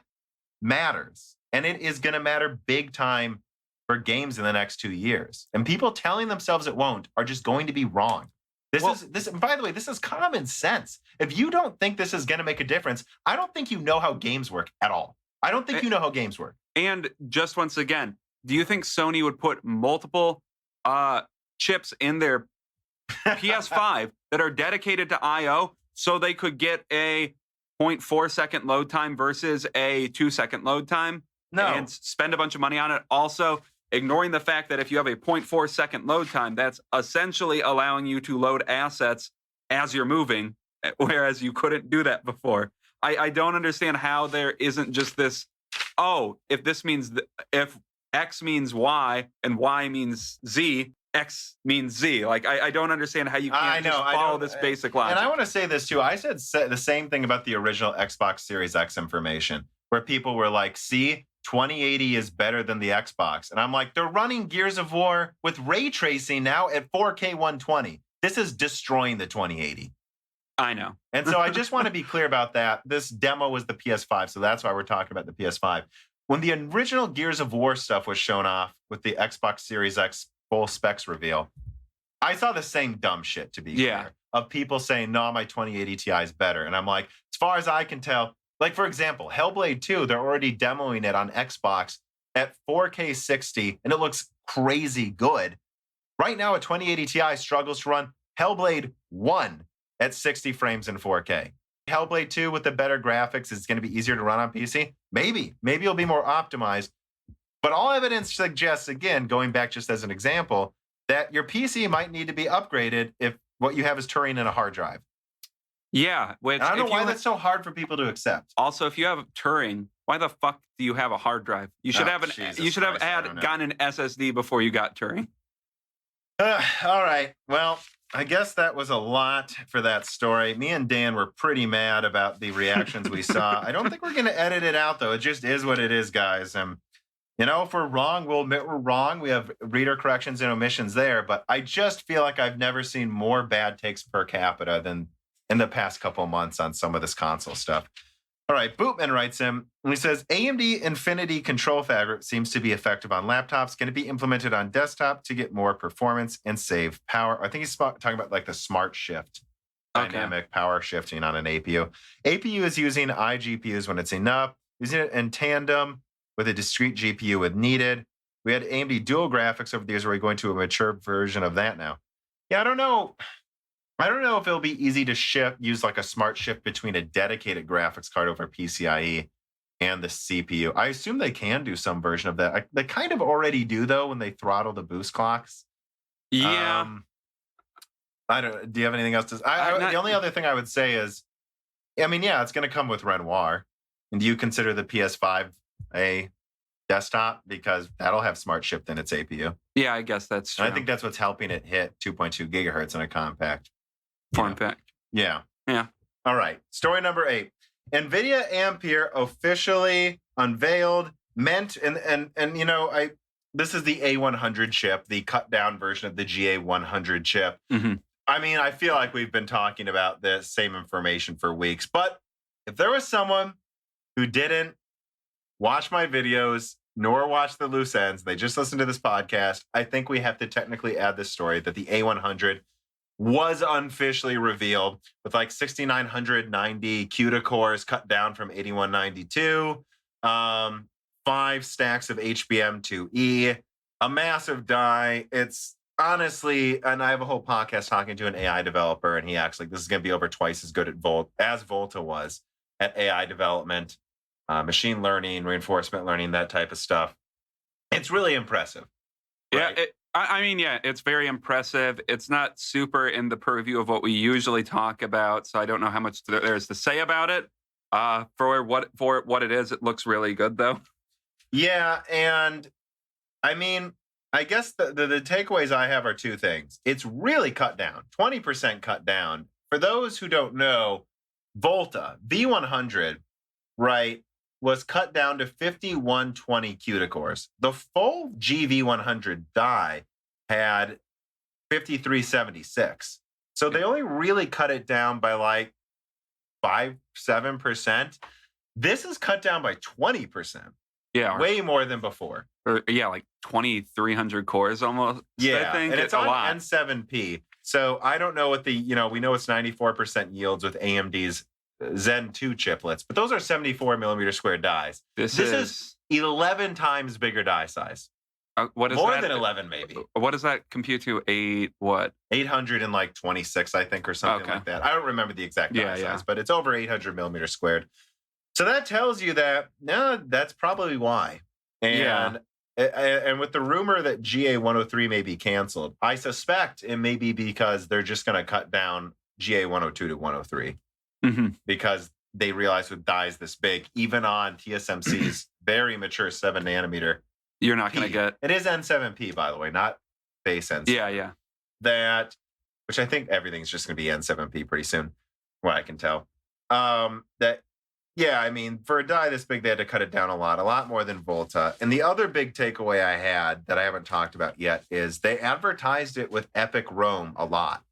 matters. And it is going to matter big time for games in the next 2 years. And people telling themselves it won't are just going to be wrong. By the way, this is common sense. If you don't think this is going to make a difference, I don't think you know how games work at all. I don't think you know how games work. And just once again, do you think Sony would put multiple chips in their PS5 that are dedicated to I/O so they could get a 0.4 second load time versus a 2 second load time? No. And spend a bunch of money on it. Also, ignoring the fact that if you have a 0.4 second load time, that's essentially allowing you to load assets as you're moving, whereas you couldn't do that before. I don't understand how there isn't just this, if X means Y and Y means Z, X means Z. I don't understand how you can't follow this basic logic. And I want to say this too. I said the same thing about the original Xbox Series X information, where people were like, see, 2080 is better than the Xbox. And I'm like, they're running Gears of War with ray tracing now at 4K 120. This is destroying the 2080. I know. And so I just want to be clear about that. This demo was the PS5, so that's why we're talking about the PS5. When the original Gears of War stuff was shown off with the Xbox Series X full specs reveal, I saw the same dumb shit, to be clear, of people saying, no, my 2080 Ti is better. And I'm like, as far as I can tell, for example, Hellblade 2, they're already demoing it on Xbox at 4K 60, and it looks crazy good. Right now, a 2080 Ti struggles to run Hellblade 1 at 60 frames in 4K. Hellblade 2 with the better graphics is going to be easier to run on PC? Maybe it'll be more optimized. But all evidence suggests, again, going back just as an example, that your PC might need to be upgraded if what you have is Turing and a hard drive. Yeah, which I don't know if why you that's so hard for people to accept. also if you have Turing, why the fuck do you have a hard drive? You should Oh, have Jesus you should have Christ, I don't know. gotten an SSD before you got Turing. All right. Well, I guess that was a lot for that story. Me and Dan were pretty mad about the reactions we saw. I don't think we're going to edit it out, though. It just is what it is, guys. If we're wrong, we'll admit we're wrong. We have reader corrections and omissions there. But I just feel like I've never seen more bad takes per capita than in the past couple of months on some of this console stuff. All right, Bootman writes him, and he says, AMD Infinity Control Fabric seems to be effective on laptops. Going to be implemented on desktop to get more performance and save power. I think he's talking about like the smart shift, dynamic power shifting on an APU. APU is using iGPUs when it's enough, using it in tandem with a discrete GPU when needed. We had AMD dual graphics over the years. We're going to a mature version of that now. Yeah, I don't know if it'll be easy to use like a smart shift between a dedicated graphics card over PCIe and the CPU. I assume they can do some version of that. They kind of already do, though, when they throttle the boost clocks. Yeah. I don't. Do you have anything else to say? The only other thing I would say is, it's going to come with Renoir. And do you consider the PS5 a desktop? Because that'll have smart shift in its APU. Yeah, I guess that's true. And I think that's what's helping it hit 2.2 gigahertz in a compact form factor. Yeah. Yeah. All right. Story number 8. Nvidia Ampere officially unveiled, this is the A100 chip, the cut down version of the GA100 chip. Mm-hmm. I feel like we've been talking about this same information for weeks, but if there was someone who didn't watch my videos nor watch the loose ends, they just listened to this podcast, I think we have to technically add this story that the A100 was unofficially revealed with like 6,990 CUDA cores cut down from 8192, 5 stacks of HBM2E, a massive die. It's honestly, and I have a whole podcast talking to an AI developer, and he acts like this is going to be over twice as good as Volta was at AI development, machine learning, reinforcement learning, that type of stuff. It's really impressive. Right? Yeah, it's very impressive. It's not super in the purview of what we usually talk about, so I don't know how much there's to say about it. For what it is, it looks really good, though. Yeah, and I guess the takeaways I have are two things. It's really cut down, 20% cut down. For those who don't know, Volta V100, right, was cut down to 5120 CUDA cores. The full GV100 die had 5376. So they only really cut it down by like 5-7%. This is cut down by 20%. Yeah. Way more than before. Like 2,300 cores almost. Yeah. I think and it's a on lot. N7P. So I don't know what we know it's 94% yields with AMD's Zen 2 chiplets, but those are 74 millimeter square dies. This is 11 times bigger die size. What is more that? Than 11, maybe. What does that compute to? 826, I think, or something like that. I don't remember the exact die size, but it's over 800 millimeters squared. So that tells you that that's probably why. And with the rumor that GA103 may be canceled, I suspect it may be because they're just going to cut down GA102 to 103. Mm-hmm. Because they realize with dies this big, even on TSMC's very mature 7 nanometer, you're not going to get. It is N7P, by the way, not base N7. Yeah. Which I think everything's just going to be N7P pretty soon, what I can tell. For a die this big, they had to cut it down a lot more than Volta. And the other big takeaway I had that I haven't talked about yet is they advertised it with Epic Rome a lot.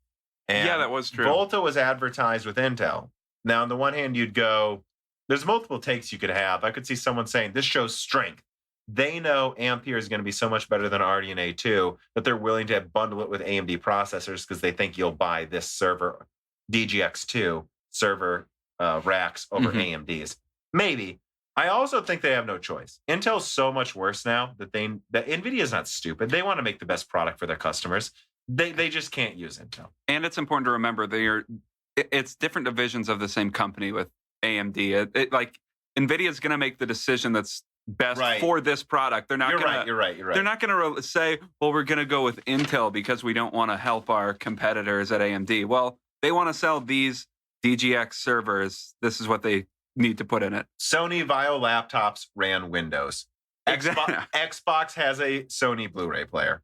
And that was true. Volta was advertised with Intel. Now, on the one hand, you'd go, there's multiple takes you could have. I could see someone saying, this shows strength. They know Ampere is going to be so much better than RDNA 2 that they're willing to bundle it with AMD processors because they think you'll buy this server, DGX2 server racks over AMD's. Maybe. I also think they have no choice. Intel's so much worse now that NVIDIA is not stupid. They want to make the best product for their customers. They just can't use Intel. And it's important to remember it's different divisions of the same company with AMD. Like NVIDIA is going to make the decision that's best for this product. They're not going to. You're right. They're not going to say, "Well, we're going to go with Intel because we don't want to help our competitors at AMD." Well, they want to sell these DGX servers, this is what they need to put in it. Sony Vio laptops ran Windows. Exactly. Xbox has a Sony Blu-ray player.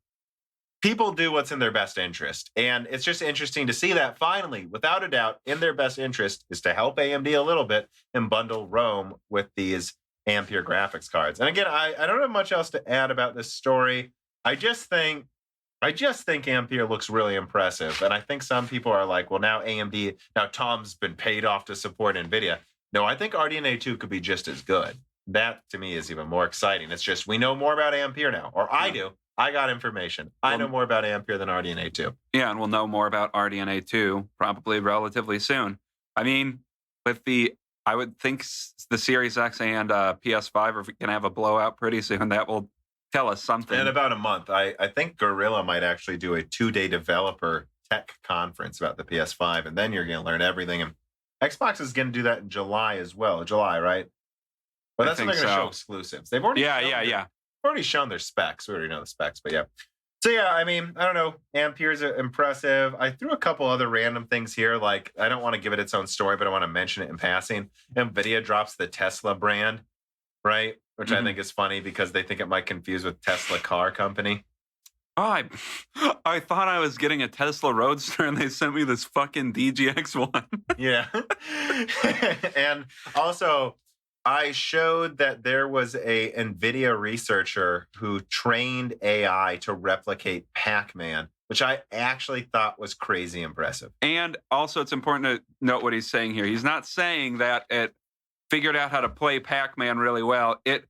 People do what's in their best interest. And it's just interesting to see that finally, without a doubt, in their best interest is to help AMD a little bit and bundle Rome with these Ampere graphics cards. And again, I don't have much else to add about this story. I just think Ampere looks really impressive. And I think some people are like, well, now Tom's been paid off to support Nvidia. No, I think RDNA 2 could be just as good. That to me is even more exciting. It's just we know more about Ampere now, or I do. I got information. I know more about Ampere than RDNA 2. Yeah, and we'll know more about RDNA 2 probably relatively soon. I mean, I would think the Series X and PS5 are going to have a blowout pretty soon. That will tell us something. In about a month. I think Gorilla might actually do a 2-day developer tech conference about the PS5, and then you're going to learn everything. And Xbox is going to do that in July as well. July, right? But that's when they're going to show exclusives. They've already already shown their specs. We already know the specs, but yeah. So yeah, I mean, I don't know. Ampere's impressive. I threw a couple other random things here. Like, I don't want to give it its own story, but I want to mention it in passing. Nvidia drops the Tesla brand, right? Which I think is funny because they think it might confuse with Tesla car company. Oh, I thought I was getting a Tesla Roadster and they sent me this fucking DGX one. Yeah. And also, I showed that there was a NVIDIA researcher who trained AI to replicate Pac-Man, which I actually thought was crazy impressive. And also, it's important to note what he's saying here. He's not saying that it figured out how to play Pac-Man really well. An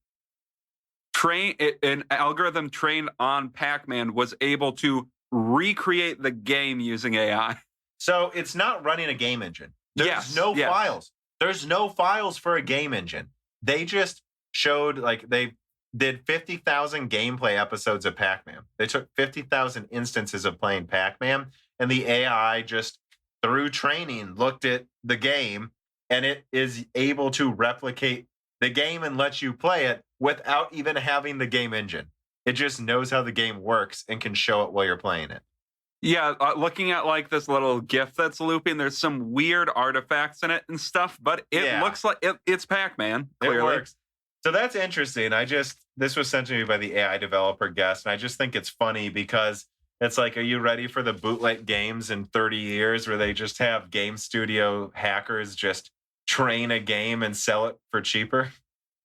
algorithm trained on Pac-Man was able to recreate the game using AI. So it's not running a game engine. There's no files. There's no files for a game engine. They just showed, like, they did 50,000 gameplay episodes of Pac-Man. They took 50,000 instances of playing Pac-Man, and the AI just, through training, looked at the game, and it is able to replicate the game and let you play it without even having the game engine. It just knows how the game works and can show it while you're playing it. Yeah, looking at like this little GIF that's looping, there's some weird artifacts in it and stuff, but it looks like it's Pac-Man, clearly. It works. So that's interesting. This was sent to me by the AI developer guest, and I just think it's funny because it's like, are you ready for the bootleg games in 30 years where they just have game studio hackers just train a game and sell it for cheaper?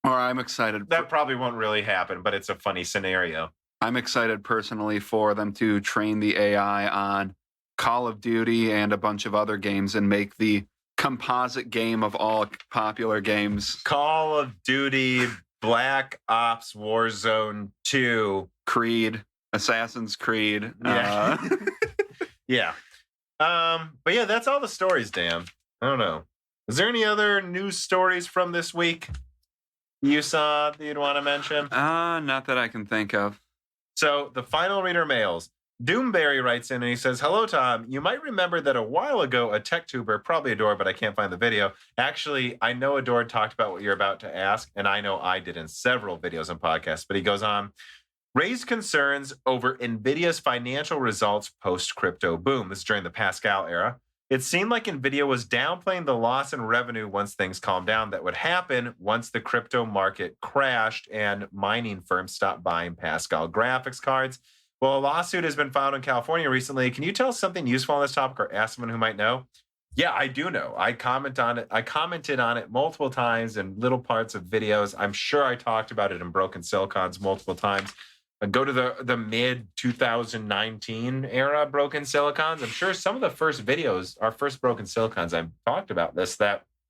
Or I'm excited. That probably won't really happen, but it's a funny scenario. I'm excited personally for them to train the AI on Call of Duty and a bunch of other games and make the composite game of all popular games. Call of Duty, Black Ops, Warzone 2. Creed, Assassin's Creed. Yeah. Yeah. But yeah, that's all the stories, Dan. I don't know. Is there any other news stories from this week you saw that you'd want to mention? Not that I can think of. So the final reader mails. Doomberry writes in and he says, "Hello, Tom. You might remember that a while ago, a tech tuber, probably Adore, but I can't find the video. Actually, I know Adore talked about what you're about to ask, and I know I did in several videos and podcasts." But he goes on, raised concerns over Nvidia's financial results post-crypto boom. This is during the Pascal era. It seemed like Nvidia was downplaying the loss in revenue once things calmed down that would happen once the crypto market crashed and mining firms stopped buying Pascal graphics cards. Well, a lawsuit has been filed in California recently. Can you tell us something useful on this topic or ask someone who might know? Yeah, I do know. I commented on it multiple times in little parts of videos. I'm sure I talked about it in Broken Silicons multiple times. Go to the mid 2019 era Broken Silicons. I'm sure some of the first videos, our first Broken Silicons, I've talked about this,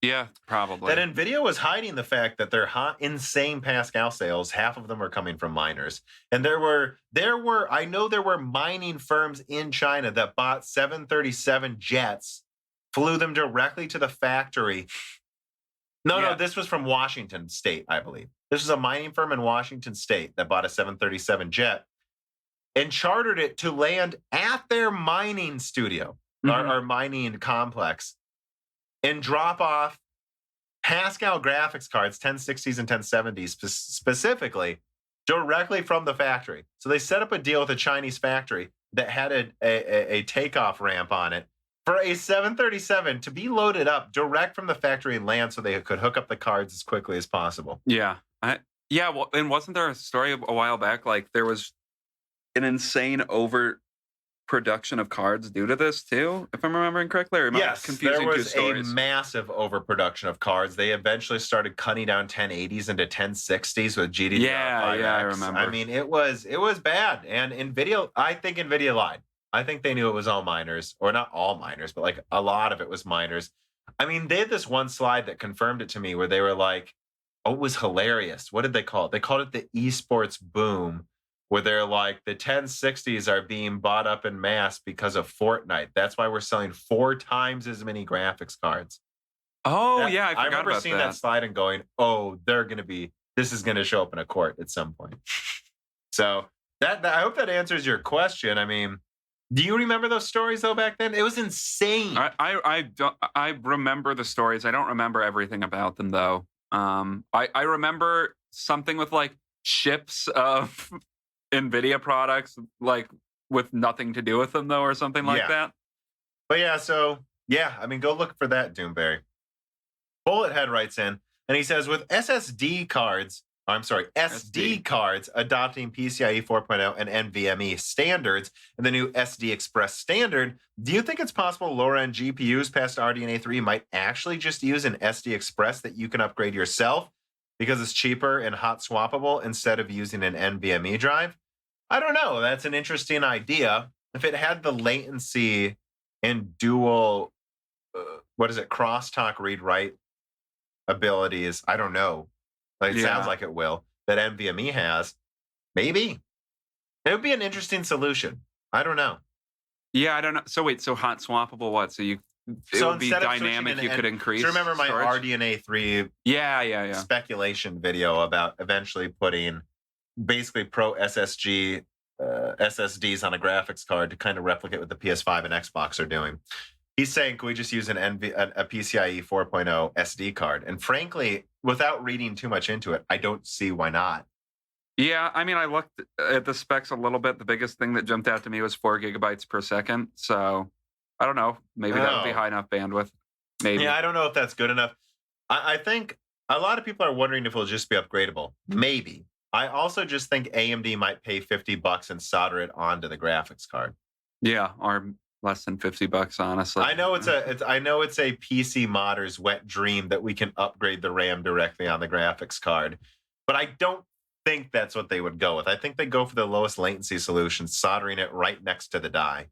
yeah, probably. That Nvidia was hiding the fact that their insane Pascal sales, half of them are coming from miners. And there were mining firms in China that bought 737 jets, flew them directly to the factory. No, this was from Washington State, I believe. This was a mining firm in Washington State that bought a 737 jet and chartered it to land at their mining studio, or mining complex, and drop off Pascal graphics cards, 1060s and 1070s specifically, directly from the factory. So they set up a deal with a Chinese factory that had a takeoff ramp on it For a 737 to be loaded up direct from the factory and land so they could hook up the cards as quickly as possible. Yeah. Well, and wasn't there a story a while back, like there was an insane overproduction of cards due to this too, if I'm remembering correctly? Or am I confusing there two was a stories? massive overproduction of cards. They eventually started cutting down 1080s into 1060s with GDDR5X. Yeah, I remember. I mean, it was bad. And Nvidia, I think Nvidia lied. I think they knew it was all miners, or not all miners, but like a lot of it was miners. I mean, they had this one slide that confirmed it to me where they were like, oh, it was hilarious. What did they call it? They called it the esports boom, where they're like, the 1060s are being bought up in mass because of Fortnite. That's why we're selling 4 times as many graphics cards. Oh, yeah, I forgot remember about seeing that slide and going, oh, this is going to show up in a court at some point. So that I hope that answers your question. I mean, do you remember those stories though back then? It was insane. I remember the stories. I don't remember everything about them though. I remember something with like ships of Nvidia products, like with nothing to do with them though, or something like that. But I mean, go look for that, Doomberry. Bullethead writes in, and he says, with SD cards adopting PCIe 4.0 and NVMe standards and the new SD Express standard, do you think it's possible lower-end GPUs past RDNA 3 might actually just use an SD Express that you can upgrade yourself because it's cheaper and hot swappable instead of using an NVMe drive? I don't know. That's an interesting idea. If it had the latency and dual, crosstalk read-write abilities, I don't know. It sounds like it will. That NVMe has. Maybe. It would be an interesting solution. I don't know. Yeah, I don't know. So wait, hot swappable what? So it would be dynamic, you could increase. So remember my storage? RDNA 3 speculation video about eventually putting basically pro SSDs on a graphics card to kind of replicate what the PS5 and Xbox are doing. He's saying, can we just use a PCIe 4.0 SD card? And frankly, without reading too much into it, I don't see why not. Yeah, I mean, I looked at the specs a little bit. The biggest thing that jumped out to me was 4 gigabytes per second. So I don't know. Maybe that would be high enough bandwidth. Maybe. Yeah, I don't know if that's good enough. I think a lot of people are wondering if it'll just be upgradable. Maybe. I also just think AMD might pay $50 and solder it onto the graphics card. Yeah, or less than $50, honestly. I know it's a PC modder's wet dream that we can upgrade the RAM directly on the graphics card, but I don't think that's what they would go with. I think they go for the lowest latency solution, soldering it right next to the die.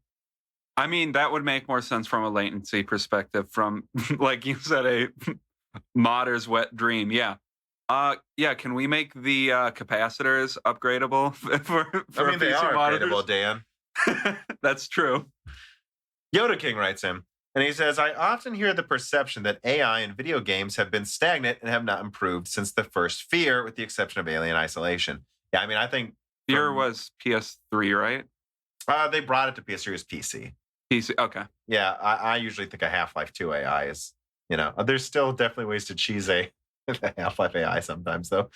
I mean, that would make more sense from a latency perspective. From like you said, a modder's wet dream. Yeah. Can we make the capacitors upgradable for I mean, they are upgradable, Dan. That's true. Yoda King writes in, and he says, I often hear the perception that AI in video games have been stagnant and have not improved since the first Fear, with the exception of Alien Isolation. Yeah, I mean, I think Fear was PS3, right? They brought it to PS3 as PC. PC, okay. Yeah, I usually think a Half-Life 2 AI is, there's still definitely ways to cheese the Half-Life AI sometimes, though.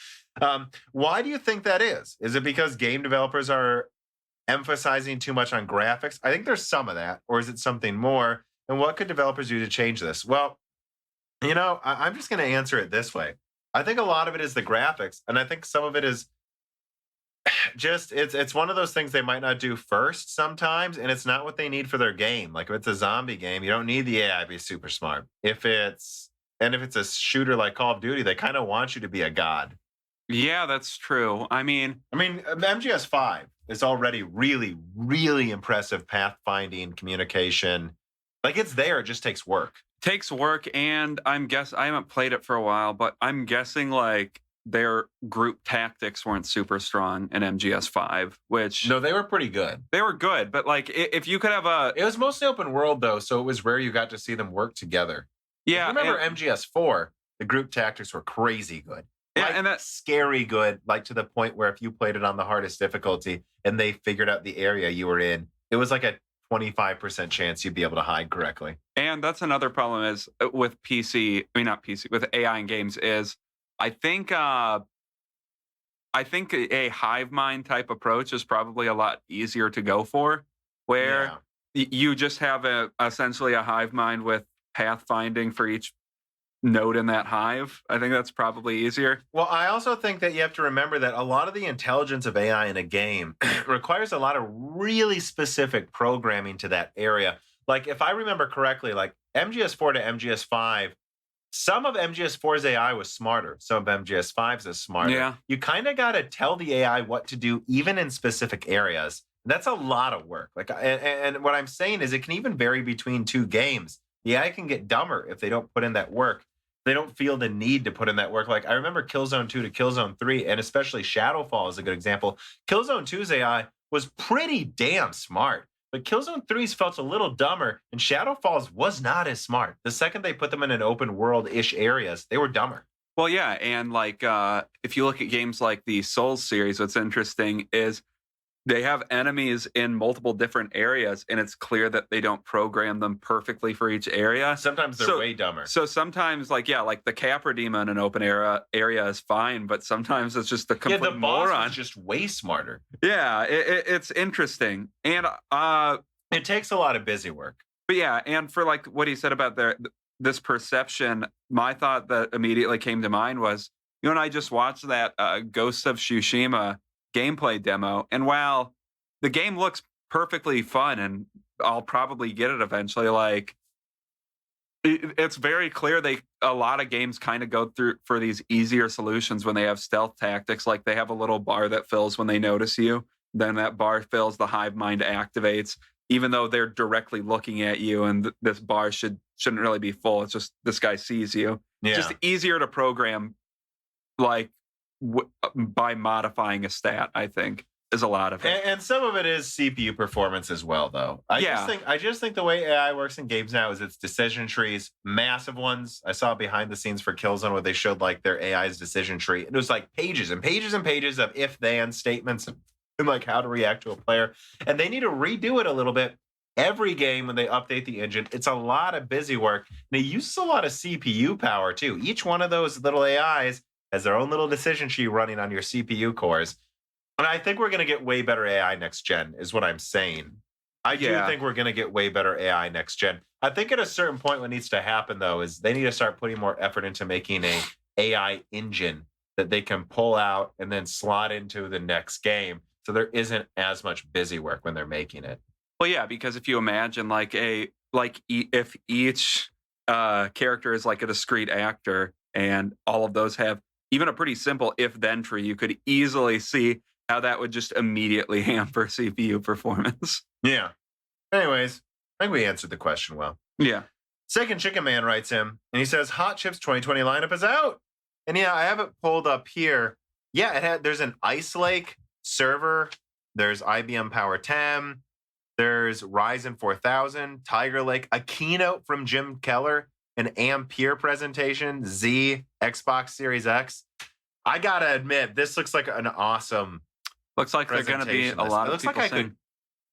Why do you think that is? Is it because game developers are emphasizing too much on graphics? I think there's some of that. Or is it something more? And what could developers do to change this? Well, I'm just going to answer it this way. I think a lot of it is the graphics. And I think some of it is just, it's one of those things they might not do first sometimes. And it's not what they need for their game. Like if it's a zombie game, you don't need the AI to be super smart. If it's a shooter like Call of Duty, they kind of want you to be a god. Yeah, that's true. I mean, MGS5 is already really, really impressive pathfinding, communication. Like it's there, it just takes work. And I haven't played it for a while, but I'm guessing like their group tactics weren't super strong in MGS5, which... No, they were pretty good. They were good, but like if you could have It was mostly open world though, so it was rare you got to see them work together. Yeah. Remember MGS4, the group tactics were crazy good. Yeah, and that's scary good, like to the point where if you played it on the hardest difficulty and they figured out the area you were in, it was like a 25% chance you'd be able to hide correctly. And that's another problem is with with AI in games is I think a hive mind type approach is probably a lot easier to go for, where you just have essentially a hive mind with pathfinding for each node in that hive. I think that's probably easier. Well, I also think that you have to remember that a lot of the intelligence of AI in a game requires a lot of really specific programming to that area. Like, if I remember correctly, like MGS4 to MGS5, some of MGS4's AI was smarter. Some of MGS5's is smarter. Yeah. You kind of got to tell the AI what to do, even in specific areas. That's a lot of work. Like, and what I'm saying is, it can even vary between two games. The AI can get dumber if they don't put in that work. They don't feel the need to put in that work. Like, I remember Killzone 2 to Killzone 3, and especially Shadowfall is a good example. Killzone 2's AI was pretty damn smart, but Killzone 3's felt a little dumber, and Shadowfall's was not as smart. The second they put them in an open world-ish areas, they were dumber. Well, yeah, and like if you look at games like the Souls series, what's interesting is they have enemies in multiple different areas, and it's clear that they don't program them perfectly for each area. Sometimes they're way dumber. So sometimes, like the Capra Demon in an open area is fine, but sometimes it's just a complete moron. Boss is just way smarter. Yeah, it's interesting, and it takes a lot of busy work. But yeah, and for like what he said about this perception, my thought that immediately came to mind was, you and I just watched that Ghost of Tsushima gameplay demo, and while the game looks perfectly fun and I'll probably get it eventually, like it's very clear a lot of games kind of go through for these easier solutions when they have stealth tactics. Like, they have a little bar that fills when they notice you, then that bar fills, the hive mind activates, even though they're directly looking at you, and this bar shouldn't really be full. It's just this guy sees you. Yeah. Just easier to program, like by modifying a stat, I think, is a lot of it. And some of it is CPU performance as well, though. I just think the way AI works in games now is its decision trees, massive ones. I saw behind the scenes for Killzone where they showed like their AI's decision tree. It was like pages and pages and pages of if-then statements and like how to react to a player. And they need to redo it a little bit every game when they update the engine. It's a lot of busy work. And it uses a lot of CPU power too. Each one of those little AIs has their own little decision tree running on your CPU cores. And I think we're going to get way better AI next gen, is what I'm saying. I do think we're going to get way better AI next gen. I think at a certain point what needs to happen, though, is they need to start putting more effort into making a AI engine that they can pull out and then slot into the next game, so there isn't as much busy work when they're making it. Well, yeah, because if you imagine if each character is like a discrete actor, and all of those have even a pretty simple if-then tree, you could easily see how that would just immediately hamper CPU performance. Yeah. Anyways, I think we answered the question well. Yeah. Second Chicken Man writes him, and he says, Hot Chips 2020 lineup is out. And yeah, I have it pulled up here. Yeah, there's an Ice Lake server. There's IBM Power 10. There's Ryzen 4000, Tiger Lake, a keynote from Jim Keller, an Ampere presentation, Z, Xbox Series X. I gotta admit, this looks like an awesome. Looks like they're going to be a lot of people. It looks like I could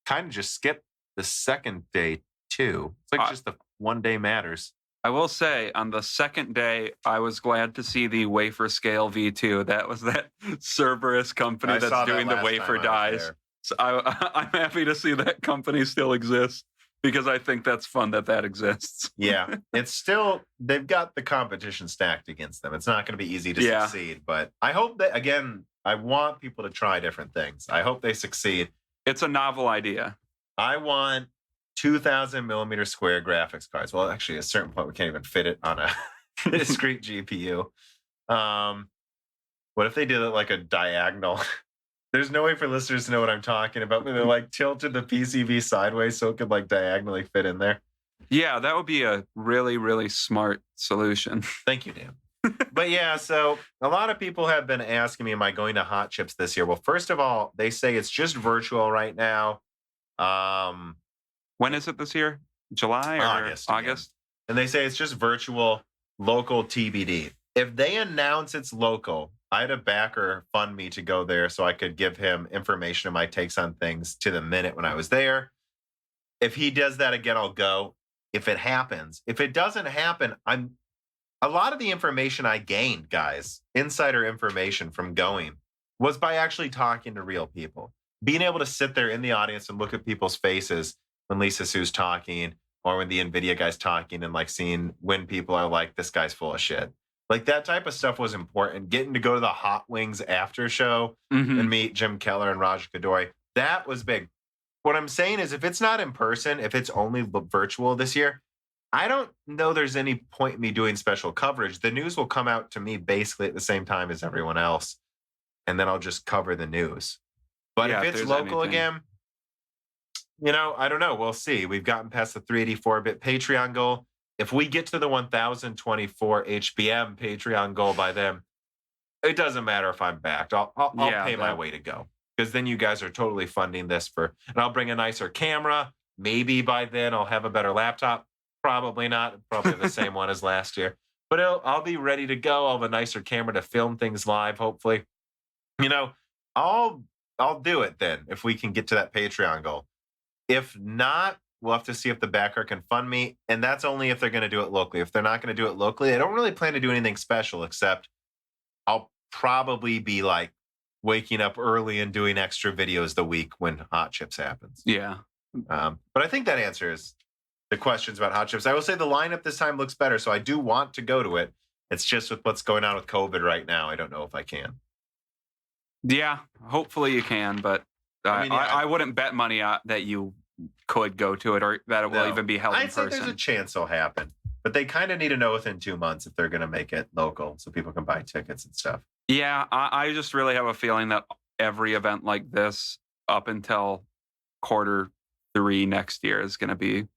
kind of just skip the second day too. It's like just the one day matters. I will say, on the second day, I was glad to see the Wafer Scale V2. That was that Cerberus company that's doing the wafer dies. So I'm happy to see that company still exists, because I think that's fun that exists. Yeah, it's still, they've got the competition stacked against them. It's not going to be easy to succeed, but I hope that, again, I want people to try different things. I hope they succeed. It's a novel idea. I want 2,000 millimeter square graphics cards. Well, actually, at a certain point, we can't even fit it on a discrete GPU. What if they did it like a diagonal? There's no way for listeners to know what I'm talking about, but they're like tilted the PCB sideways so it could like diagonally fit in there. Yeah, that would be a really, really smart solution. Thank you, Dan. But yeah, so a lot of people have been asking me, am I going to Hot Chips this year? Well, first of all, they say it's just virtual right now. When is it this year? July or August? And they say it's just virtual, local TBD. If they announce it's local, I had a backer fund me to go there so I could give him information and my takes on things to the minute when I was there. If he does that again, I'll go. If it happens. If it doesn't happen, a lot of the information I gained, guys, insider information from going, was by actually talking to real people. Being able to sit there in the audience and look at people's faces when Lisa Sue's talking or when the Nvidia guy's talking and like seeing when people are like, this guy's full of shit. Like that type of stuff was important. Getting to go to the Hot Wings after show and meet Jim Keller and Raj Kadori, that was big. What I'm saying is if it's not in person, if it's only virtual this year, I don't know there's any point in me doing special coverage. The news will come out to me basically at the same time as everyone else, and then I'll just cover the news. But if it's local again, you know, I don't know. We'll see. We've gotten past the 384-bit Patreon goal. If we get to the 1024 HBM Patreon goal by then, it doesn't matter if I'm backed. I'll pay my way to go, because then you guys are totally funding this and I'll bring a nicer camera. Maybe by then I'll have a better laptop. Probably not. Probably the same one as last year. But I'll be ready to go. I'll have a nicer camera to film things live, hopefully. You know, I'll do it then if we can get to that Patreon goal. If not, we'll have to see if the backer can fund me. And that's only if they're going to do it locally. If they're not going to do it locally, I don't really plan to do anything special, except I'll probably be like waking up early and doing extra videos the week when Hot Chips happens. Yeah. But I think that answers the questions about Hot Chips. I will say the lineup this time looks better, so I do want to go to it. It's just with what's going on with COVID right now, I don't know if I can. Yeah, hopefully you can, but I wouldn't bet money that you could go to it or that it will even be held in person. I think there's a chance it'll happen, but they kind of need to know within 2 months if they're going to make it local so people can buy tickets and stuff. Yeah, I just really have a feeling that every event like this up until Q3 next year is going to be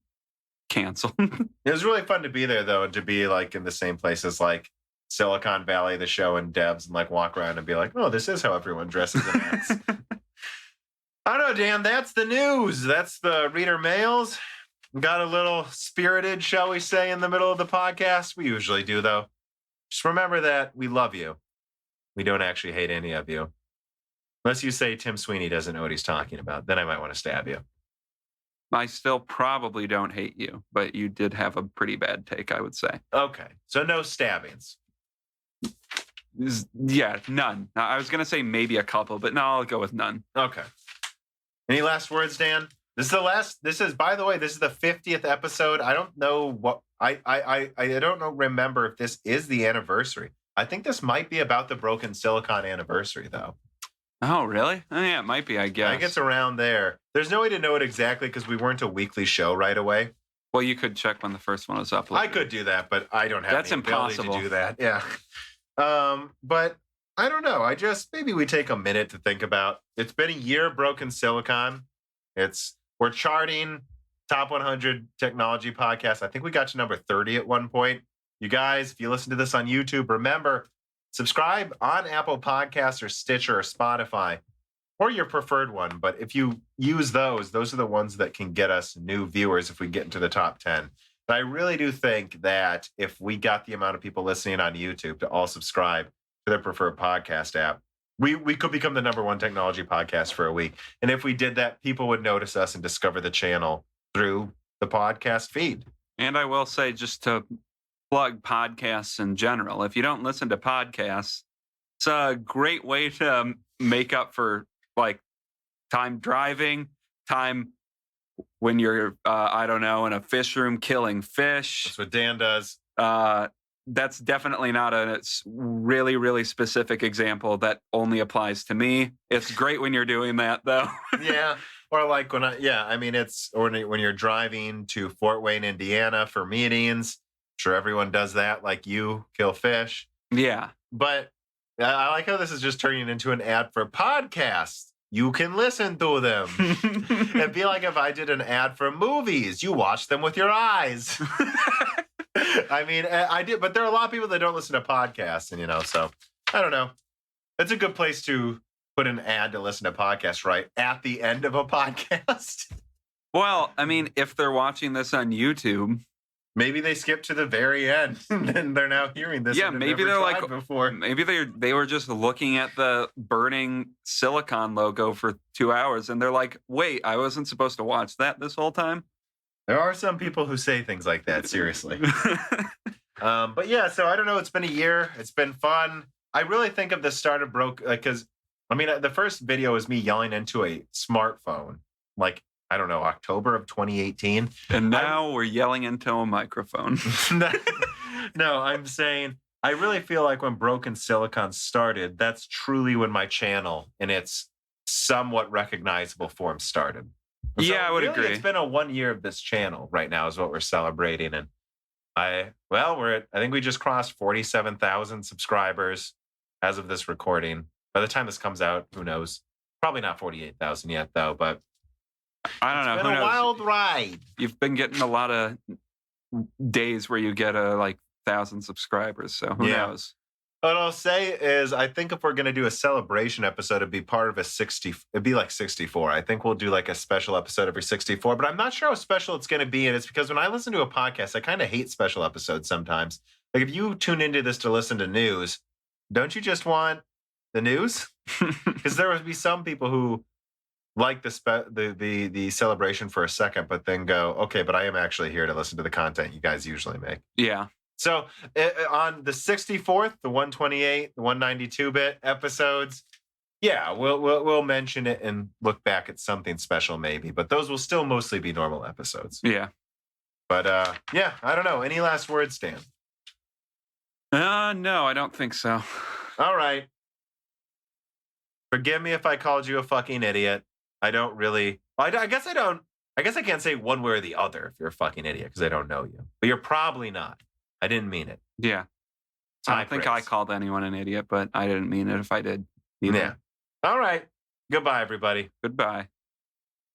canceled. It was really fun to be there, though, and to be like in the same place as like Silicon Valley, the show, and Debs, and like walk around and be like, oh, this is how everyone dresses and acts. I don't know, Dan, that's the news. That's the reader mails. Got a little spirited, shall we say, in the middle of the podcast. We usually do, though. Just remember that we love you. We don't actually hate any of you. Unless you say Tim Sweeney doesn't know what he's talking about. Then I might want to stab you. I still probably don't hate you, but you did have a pretty bad take, I would say. Okay, so no stabbings. Yeah, none. I was going to say maybe a couple, but no, I'll go with none. Okay. Any last words, Dan? This is, by the way, this is the 50th episode. I don't know what, I don't know, remember if this is the anniversary. I think this might be about the Broken Silicon anniversary, though. Oh, really? Oh, yeah, it might be, I guess. I think it's around there. There's no way to know it exactly because we weren't a weekly show right away. Well, you could check when the first one was uploaded. I could do that, but I don't have the ability to do that. Yeah. But I don't know. Maybe we take a minute to think about. It's been a year of Broken Silicon. We're charting top 100 technology podcasts. I think we got to number 30 at one point. You guys, if you listen to this on YouTube, remember, subscribe on Apple Podcasts or Stitcher or Spotify or your preferred one. But if you use those are the ones that can get us new viewers if we get into the top 10. But I really do think that if we got the amount of people listening on YouTube to all subscribe to their preferred podcast app, we could become the number one technology podcast for a week. And if we did that, people would notice us and discover the channel through the podcast feed. And I will say, just to plug podcasts in general, if you don't listen to podcasts, it's a great way to make up for like time driving, time when you're, I don't know, in a fish room killing fish. That's what Dan does. That's definitely not a really, really specific example that only applies to me. It's great when you're doing that, though. Yeah. Or like when when you're driving to Fort Wayne, Indiana for meetings. Sure, everyone does that, like you kill fish. Yeah. But I like how this is just turning into an ad for podcasts. You can listen to them. It'd be like if I did an ad for movies. You watch them with your eyes. I mean, I did, but there are a lot of people that don't listen to podcasts, and so I don't know. It's a good place to put an ad to listen to podcasts, right? At the end of a podcast. Well, I mean, if they're watching this on YouTube, maybe they skip to the very end and they're now hearing this. Yeah, maybe they're like, before. Maybe they were just looking at the burning silicon logo for 2 hours and they're like, wait, I wasn't supposed to watch that this whole time. There are some people who say things like that, seriously. But yeah, so I don't know. It's been a year. It's been fun. I really think of the start of because, the first video is me yelling into a smartphone. Like, I don't know, October of 2018. And now we're yelling into a microphone. No, I'm saying I really feel like when Broken Silicon started, that's truly when my channel in its somewhat recognizable form started. Yeah, I would really, agree. It's been a 1 year of this channel right now is what we're celebrating. And I think we just crossed 47,000 subscribers as of this recording. By the time this comes out, who knows? Probably not 48,000 yet, though, but I don't know. it's Who been a knows? wild ride. You've been getting a lot of days where you get 1,000 subscribers. So who Yeah. knows? What I'll say is, I think if we're going to do a celebration episode, it'd be part of it'd be like 64. I think we'll do like a special episode every 64, but I'm not sure how special it's going to be. And it's because when I listen to a podcast, I kind of hate special episodes sometimes. Like if you tune into this to listen to news, don't you just want the news? Because there would be some people who like the celebration for a second, but then go, okay, but I am actually here to listen to the content you guys usually make. Yeah. So on the 64th, the 128, the 192-bit episodes, yeah, we'll mention it and look back at something special maybe, but those will still mostly be normal episodes. Yeah. But yeah, I don't know. Any last words, Dan? No, I don't think so. All right. Forgive me if I called you a fucking idiot. I don't really. I guess I don't. I guess I can't say one way or the other if you're a fucking idiot because I don't know you. But you're probably not. I didn't mean it. Yeah. I don't think I called anyone an idiot, but I didn't mean it if I did. Either. Yeah. All right. Goodbye, everybody. Goodbye.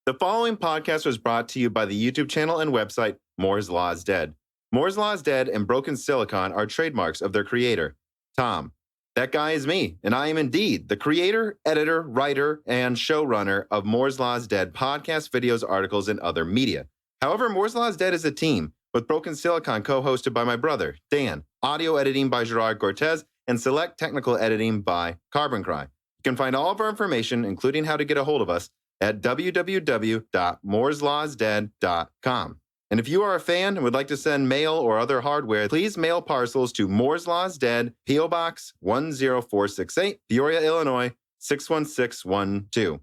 The following podcast was brought to you by the YouTube channel and website Moore's Law is Dead. Moore's Law is Dead and Broken Silicon are trademarks of their creator, Tom. That guy is me, and I am indeed the creator, editor, writer, and showrunner of Moore's Law is Dead podcasts, videos, articles, and other media. However, Moore's Law is Dead is a team, with Broken Silicon co-hosted by my brother, Dan, audio editing by Gerard Cortez, and select technical editing by Carbon Cry. You can find all of our information, including how to get a hold of us, at www.mooreslawsdead.com. And if you are a fan and would like to send mail or other hardware, please mail parcels to Moore's Law is Dead, P.O. Box 10468, Peoria, Illinois 61612.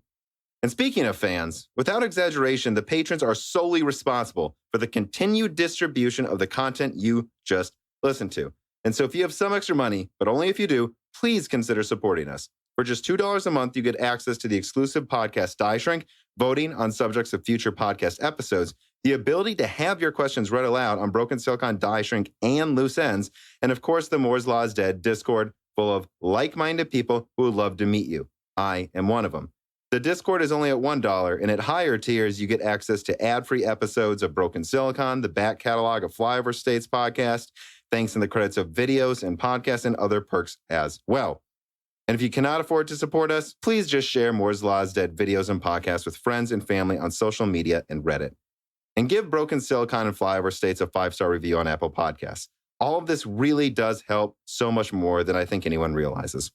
And speaking of fans, without exaggeration, the patrons are solely responsible for the continued distribution of the content you just listened to. And so if you have some extra money, but only if you do, please consider supporting us. For just $2 a month, you get access to the exclusive podcast Die Shrink, voting on subjects of future podcast episodes, the ability to have your questions read aloud on Broken Silicon, Die Shrink, and Loose Ends, and of course the Moore's Law is Dead Discord full of like-minded people who would love to meet you. I am one of them. The Discord is only at $1, and at higher tiers, you get access to ad-free episodes of Broken Silicon, the back catalog of Flyover States podcast, thanks in the credits of videos and podcasts, and other perks as well. And if you cannot afford to support us, please just share Moore's Law is Dead videos and podcasts with friends and family on social media and Reddit. And give Broken Silicon and Flyover States a 5-star review on Apple Podcasts. All of this really does help so much more than I think anyone realizes.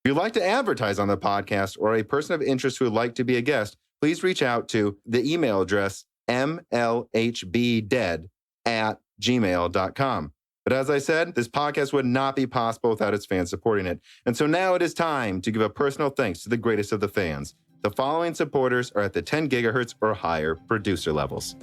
If you'd like to advertise on the podcast or a person of interest who would like to be a guest, please reach out to the email address mlhbdead@gmail.com. But as I said, this podcast would not be possible without its fans supporting it. And so now it is time to give a personal thanks to the greatest of the fans. The following supporters are at the 10 gigahertz or higher producer levels.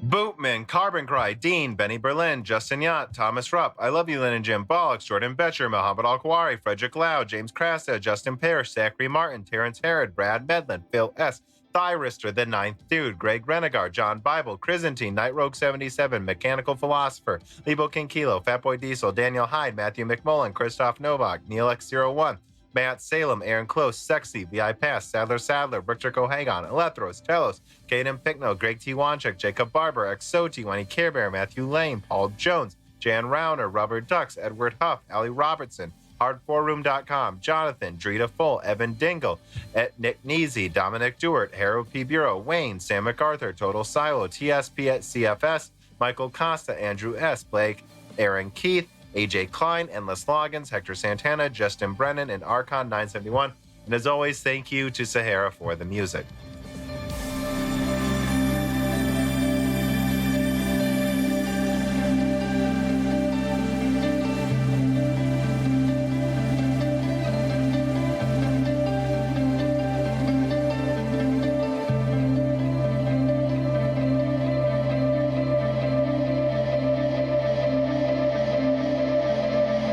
Bootman, Carbon Cry, Dean, Benny Berlin, Justin Yacht, Thomas Rupp, I Love You, Lynn and Jim Bollocks, Jordan Betcher, Mohammed Al-Kwari, Frederick Lau, James Krasta, Justin Parrish, Zachary Martin, Terrence Herod, Brad Medlin, Phil S., Thyrister, The Ninth Dude, Greg Renegar, John Bible, Chrysantine, Night Rogue 77, Mechanical Philosopher, Lebo King Kilo, Fatboy Diesel, Daniel Hyde, Matthew McMullen, Christoph Novak, Neil X01, Matt Salem, Aaron Close, Sexy, VI Pass, Sadler, Richter Cohagon, Elethros, Telos, Caden Picknell, Greg T. Wanchuk, Jacob Barber, Exoti, Wani Care Bear, Matthew Lane, Paul Jones, Jan Rauner, Robert Ducks, Edward Huff, Ali Robertson, Hard4Room.com, Jonathan, Drita Full, Evan Dingle, Nick Neasy, Dominic Dewart, Harold P. Bureau, Wayne, Sam MacArthur, Total Silo, TSP at CFS, Michael Costa, Andrew S. Blake, Aaron Keith, AJ Klein, Endless Logins, Hector Santana, Justin Brennan, and Archon971. And as always, thank you to Sahara for the music.